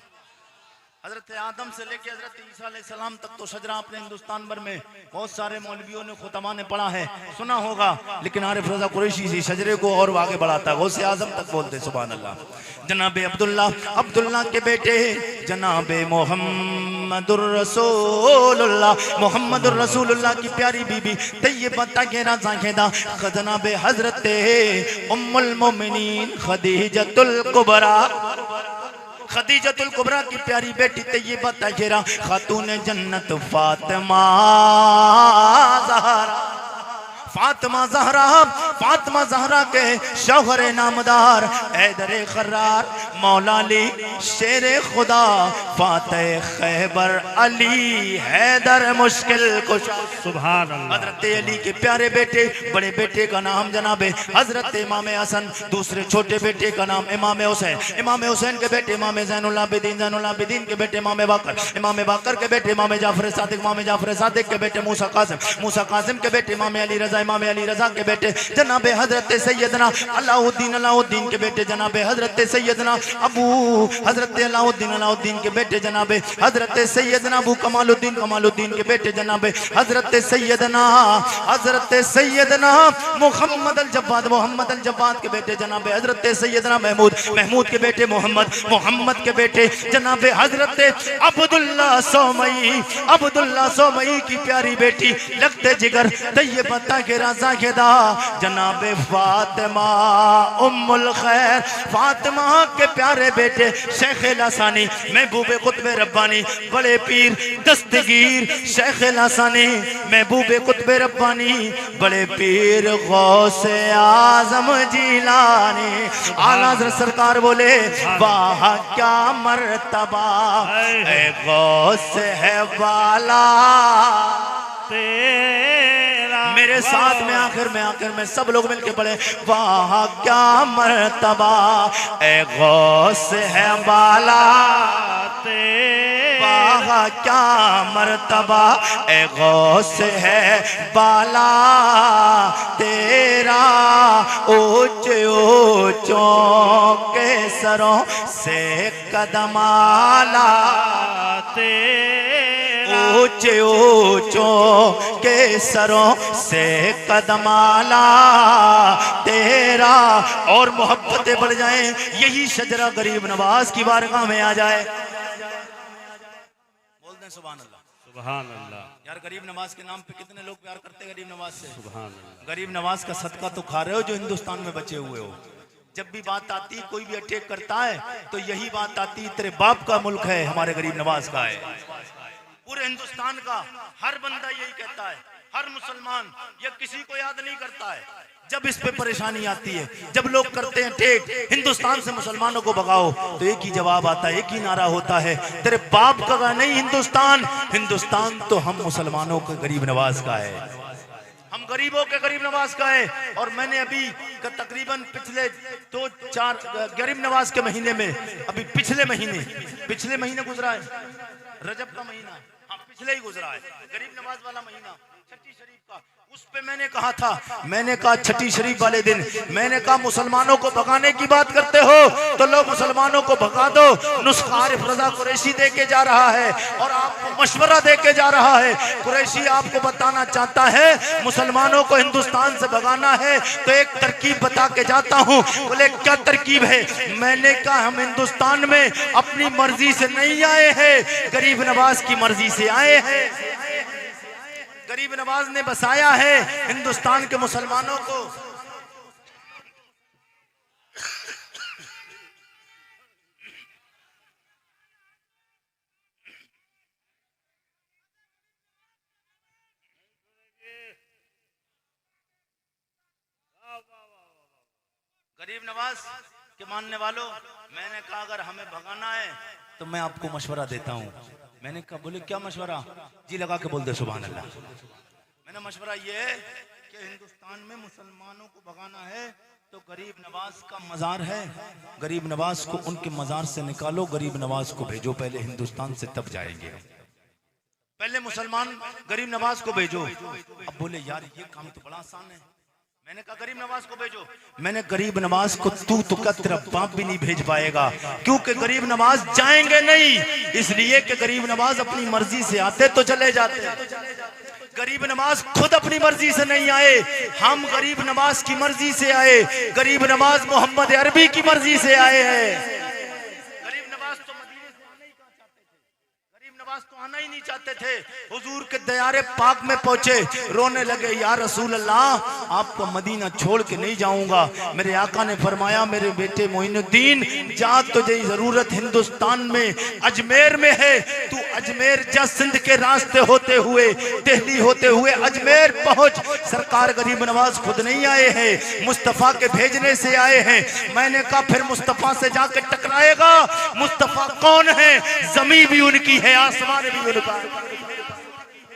हजरत आदम से लेके हजरत ईसा अलैहिस्सलाम तक तो शजरा अपने हिंदुस्तान भर में बहुत सारे मौलवियों ने खुतमा ने पढ़ा है, सुना होगा, लेकिन आरिफ रजा कुरैशी इसी शजरे को और आगे बढ़ाता है, गौसे आजम तक बोलते सुभान अल्लाह। जनाबे अब्दुल्लाह, अब्दुल्लाह के बेटे जनाबे मोहम्मदुर रसूलुल्लाह, मोहम्मदुर रसूलुल्लाह की प्यारी बीबी तैयबा ताहिरा ज़ाहिदा जनाबे हजरत उम्मुल मोमिनीन खदीजतुल कुबरा, खदीजतुल कुबरा की प्यारी बेटी तैयबा ताहिरा खातून जन्नत फातिमा ज़हरा, फातिमा ज़हरा, फातिमा ज़हरा के शौहर नामदार हैदर खर्रार, मौला अली शेर खुदा, फातह खैबर अली हैदर मुश्किल कुशा, सुभान अल्लाह। हजरत अली के प्यारे बेटे, बड़े बेटे का नाम जनाबे हजरत इमाम हसन, दूसरे छोटे बेटे का नाम इमाम हुसैन, इमाम हुसैन के बेटे इमाम ज़ैनुल आबिदीन, ज़ैनुल आबिदीन के बेटे इमाम बाकर, इमाम बाकर के बेटे इमाम जाफर सादिक, इमाम जाफर सादिक के बेटे मूसा कासिम, मूसा कासिम के बेटे इमाम अली रजा, इमाम अली रजा के बेटे जनाब जनाब हजरत सैयदना अलाउद्दीन के बेटे जनाब हजरत सैयदना हजरत अलाउद्दीन के बेटे जनाब हजरत सैयदना अबू कमालुद्दीन के बेटे जनाब हजरत सैयदना मोहम्मद अल जब्बाद के बेटे जनाब हजरत सैयदना महमूद के बेटे मोहम्मद के बेटे जनाब हजरत अब्दुल्ला सौमई की प्यारी बेटी लगते जिगर तैयबा के राजा खेदा जनाब फातिमा उम्मुल खैर फातिमा के प्यारे बेटे शेख लासानी महबूबे कुतबे रब्बानी बड़े पीर दस्तगीर शेख लासानी महबूबे कुतबे रब्बानी बड़े पीर गौसे आजम जिलानी आला हज़रत सरकार बोले वाह क्या मर्तबा है गौस है वाला तेरा। मेरे साथ में आखिर में सब लोग मिलके पढ़े वाह क्या मर्तबा ए गौस है वाला तेरा। वाह क्या मर्तबा ए गौस है बाला तेरा। ऊंचों के सरों से कदमाला तेरा। ऊंचों के सरों से कदमाला तेरा। और मोहब्बतें बढ़ जाएं यही शजरा गरीब नवाज की बारगाह में आ जाए। बोल दें सुभान अल्लाह। सुभान अल्लाह। यार गरीब नवाज के नाम पे कितने लोग प्यार करते हैं गरीब नवाज से। सुभान अल्लाह। गरीब नवाज का सदका तो खा रहे हो जो हिंदुस्तान में बचे हुए हो। जब भी बात आती कोई भी अटैक करता है तो यही बात आती तेरे बाप का मुल्क है हमारे गरीब नवाज का है। पूरे हिंदुस्तान का हर बंदा यही कहता है, हर मुसलमान ये किसी को याद नहीं करता है। जब इस पे परेशानी आती है, जब लोग करते हैं टेक हिंदुस्तान से मुसलमानों को भगाओ, तो एक ही जवाब आता है, एक ही नारा होता है तेरे बाप का नहीं हिंदुस्तान तो हम मुसलमानों के गरीब नवाज का है, हम गरीबों के गरीब नवाज का है। और मैंने अभी तकरीबन पिछले 2-4 गरीब नवाज के महीने में अभी पिछले महीने गुजरा है, रजब का महीना, हाँ पिछले ही गुजरा है, गरीब नवाज वाला महीना छठी शरीफ का। उस पे मैंने कहा छठी शरीफ वाले दिन मैंने कहा मुसलमानों को भगाने की बात करते हो तो लोग मुसलमानों को भगा दो। नुस्खा आरिफ रजा कुरैशी दे के जा रहा है और आपको मशवरा दे के जा रहा है। कुरैशी आपको बताना चाहता है मुसलमानों को हिंदुस्तान से भगाना है तो एक तरकीब बता के जाता हूँ। बोले क्या तरकीब है? मैंने कहा हम हिंदुस्तान में अपनी मर्जी से नहीं आए हैं, गरीब नवाज की मर्जी से आए हैं। गरीब नवाज ने बसाया है हिंदुस्तान के मुसलमानों को। गरीब नवाज के मानने वालों, मैंने कहा अगर हमें भगाना है तो मैं आपको मशवरा देता हूँ। मैंने कहा बोले क्या मशवरा? जी लगा के बोल दे सुभान अल्लाह। मैंने मशवरा ये है कि हिंदुस्तान में मुसलमानों को भगाना है तो गरीब नवाज का मजार है, गरीब नवाज को उनके मजार से निकालो, गरीब नवाज को भेजो पहले हिंदुस्तान से, तब जाएंगे। पहले मुसलमान गरीब नवाज को भेजो। अब बोले यार ये काम तो बड़ा आसान है। मैंने कहा गरीब नवाज को भेजो। मैंने गरीब नवाज को तू तो का तेरा बाप भी नहीं भेज पाएगा, क्योंकि गरीब नवाज जाएंगे नहीं, इसलिए कि गरीब नवाज अपनी मर्जी से आते तो चले जाते, गरीब नवाज खुद अपनी मर्जी से नहीं आए, हम गरीब नवाज की मर्जी से आए। गरीब नवाज मोहम्मद अरबी की मर्जी से आए हैं। गरीब नवाज तो मदीने से आना ही चाहते थे, गरीब नवाज तो आना ही नहीं चाहते थे। हुजूर के दयारे पाक में पहुंचे, रोने लगे या रसूल अल्लाह आपको मदीना छोड़ के नहीं जाऊंगा। मेरे आका ने फरमाया मेरे बेटे मोइनुद्दीन जा, तुझे जरूरत हिंदुस्तान में अजमेर में है, तू अजमेर जा, सिंध के रास्ते होते हुए दिल्ली होते हुए अजमेर पहुंच। सरकार गरीब नवाज खुद नहीं आए हैं, मुस्तफा के भेजने से आए हैं। मैंने कहा फिर मुस्तफा से जाके टकराएगा। मुस्तफा कौन है? जमीन भी उनकी है, आसमान भी उनका,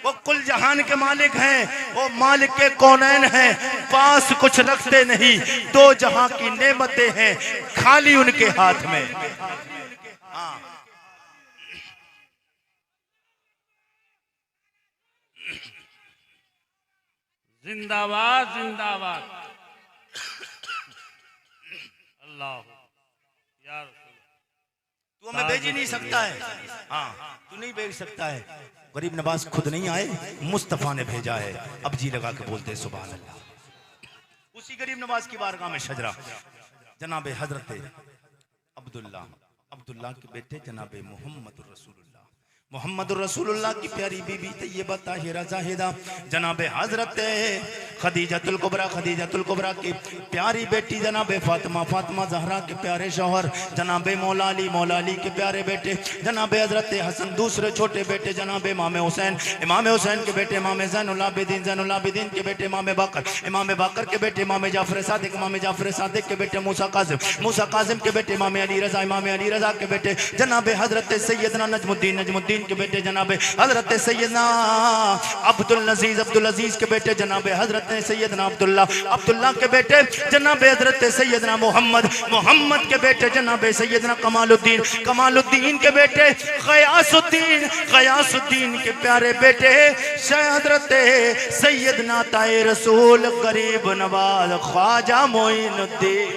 वो कुल जहान के मालिक हैं, वो मालिक के कौनैन हैं, पास कुछ रखते नहीं, दो जहां की नेमतें हैं खाली उनके हाथ में। हाँ जिंदाबाद जिंदाबाद। अल्लाह या रसूल। तू हमें भेज ही नहीं सकता है। हाँ, तू नहीं भेज सकता है। गरीब नवाज खुद नहीं आए, मुस्तफा ने भेजा है। अब जी लगा के बोलते सुभान अल्लाह। उसी गरीब नवाज की बारगाह में शजरा जनाबे हजरत अब्दुल्ला के बेटे जनाबे मोहम्मद रसूलुल्लाह की प्यारी बीबी तैयबा ताहिरा जाहिदा जनाबे हजरत खदीजतुल कुबरा की प्यारी बेटी जनाबे फातिमा जहरा के प्यारे शौहर जनाबे मौला अली के प्यारे बेटे जनाबे हजरत हसन दूसरे छोटे बेटे जनाबे इमाम हुसैन के बेटे इमाम ज़ैनुल आबिदीन के बेटे इमाम बाकर के बेटे इमाम जाफर सादिक के बेटे मूसा कासिम के बेटे इमाम अली रजा के बेटे जनाबे हजरत सैयदना नजमुद्दीन के बेटे जनाबे हजरत सैयदना अब्दुल अजीज के बेटे जनाबे हजरत सैयदना अब्दुल्ला के बेटे जनाबे हजरत सैयदना मोहम्मद के बेटे जनाबे सैयदना कमालुद्दीन के बेटे गयासुद्दीन के प्यारे बेटे हजरत सैयदना ताए रसूल गरीब नवाज ख्वाजा मोइनुद्दीन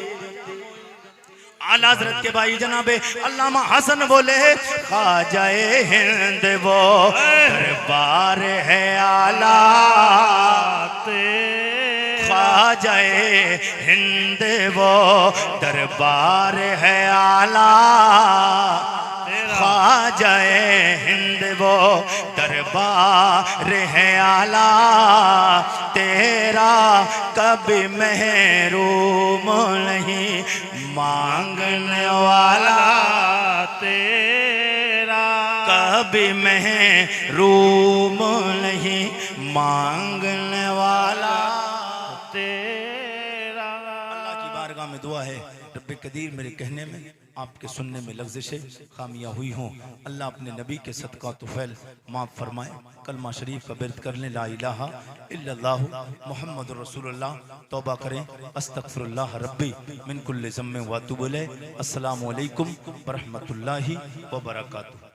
आला हजरत के भाई जनाबे अल्लामा हसन बोले ख्वाजाए हिंद वो दरबार है आला ख्वाजाए हिंद वो दरबार है आला ख्वाजाए हिंद वो दरबार है आला तेरा कभी महरूम नहीं मांगने वाला तेरा कभी महरूम नहीं मांगने वाला तेरा। अल्लाह की बारगाह में दुआ है रब्बे कदीर मेरे कहने में आपके सुनने में लफ्ज़िशें खामियां हुई हों, अल्लाह अपने नबी के सदका तुफैल माफ़ फरमाए। कलमा शरीफ का बिरत कर लें ला इलाहा इल्लल्लाहु मुहम्मदुर रसूलुल्लाह, तौबा करें अस्तगफिरुल्लाह रब्बी मिन कुल्लि ज़म्बिन व अतूबु इलैह। अस्सलामु अलैकुम व रहमतुल्लाहि व बरकातुहू।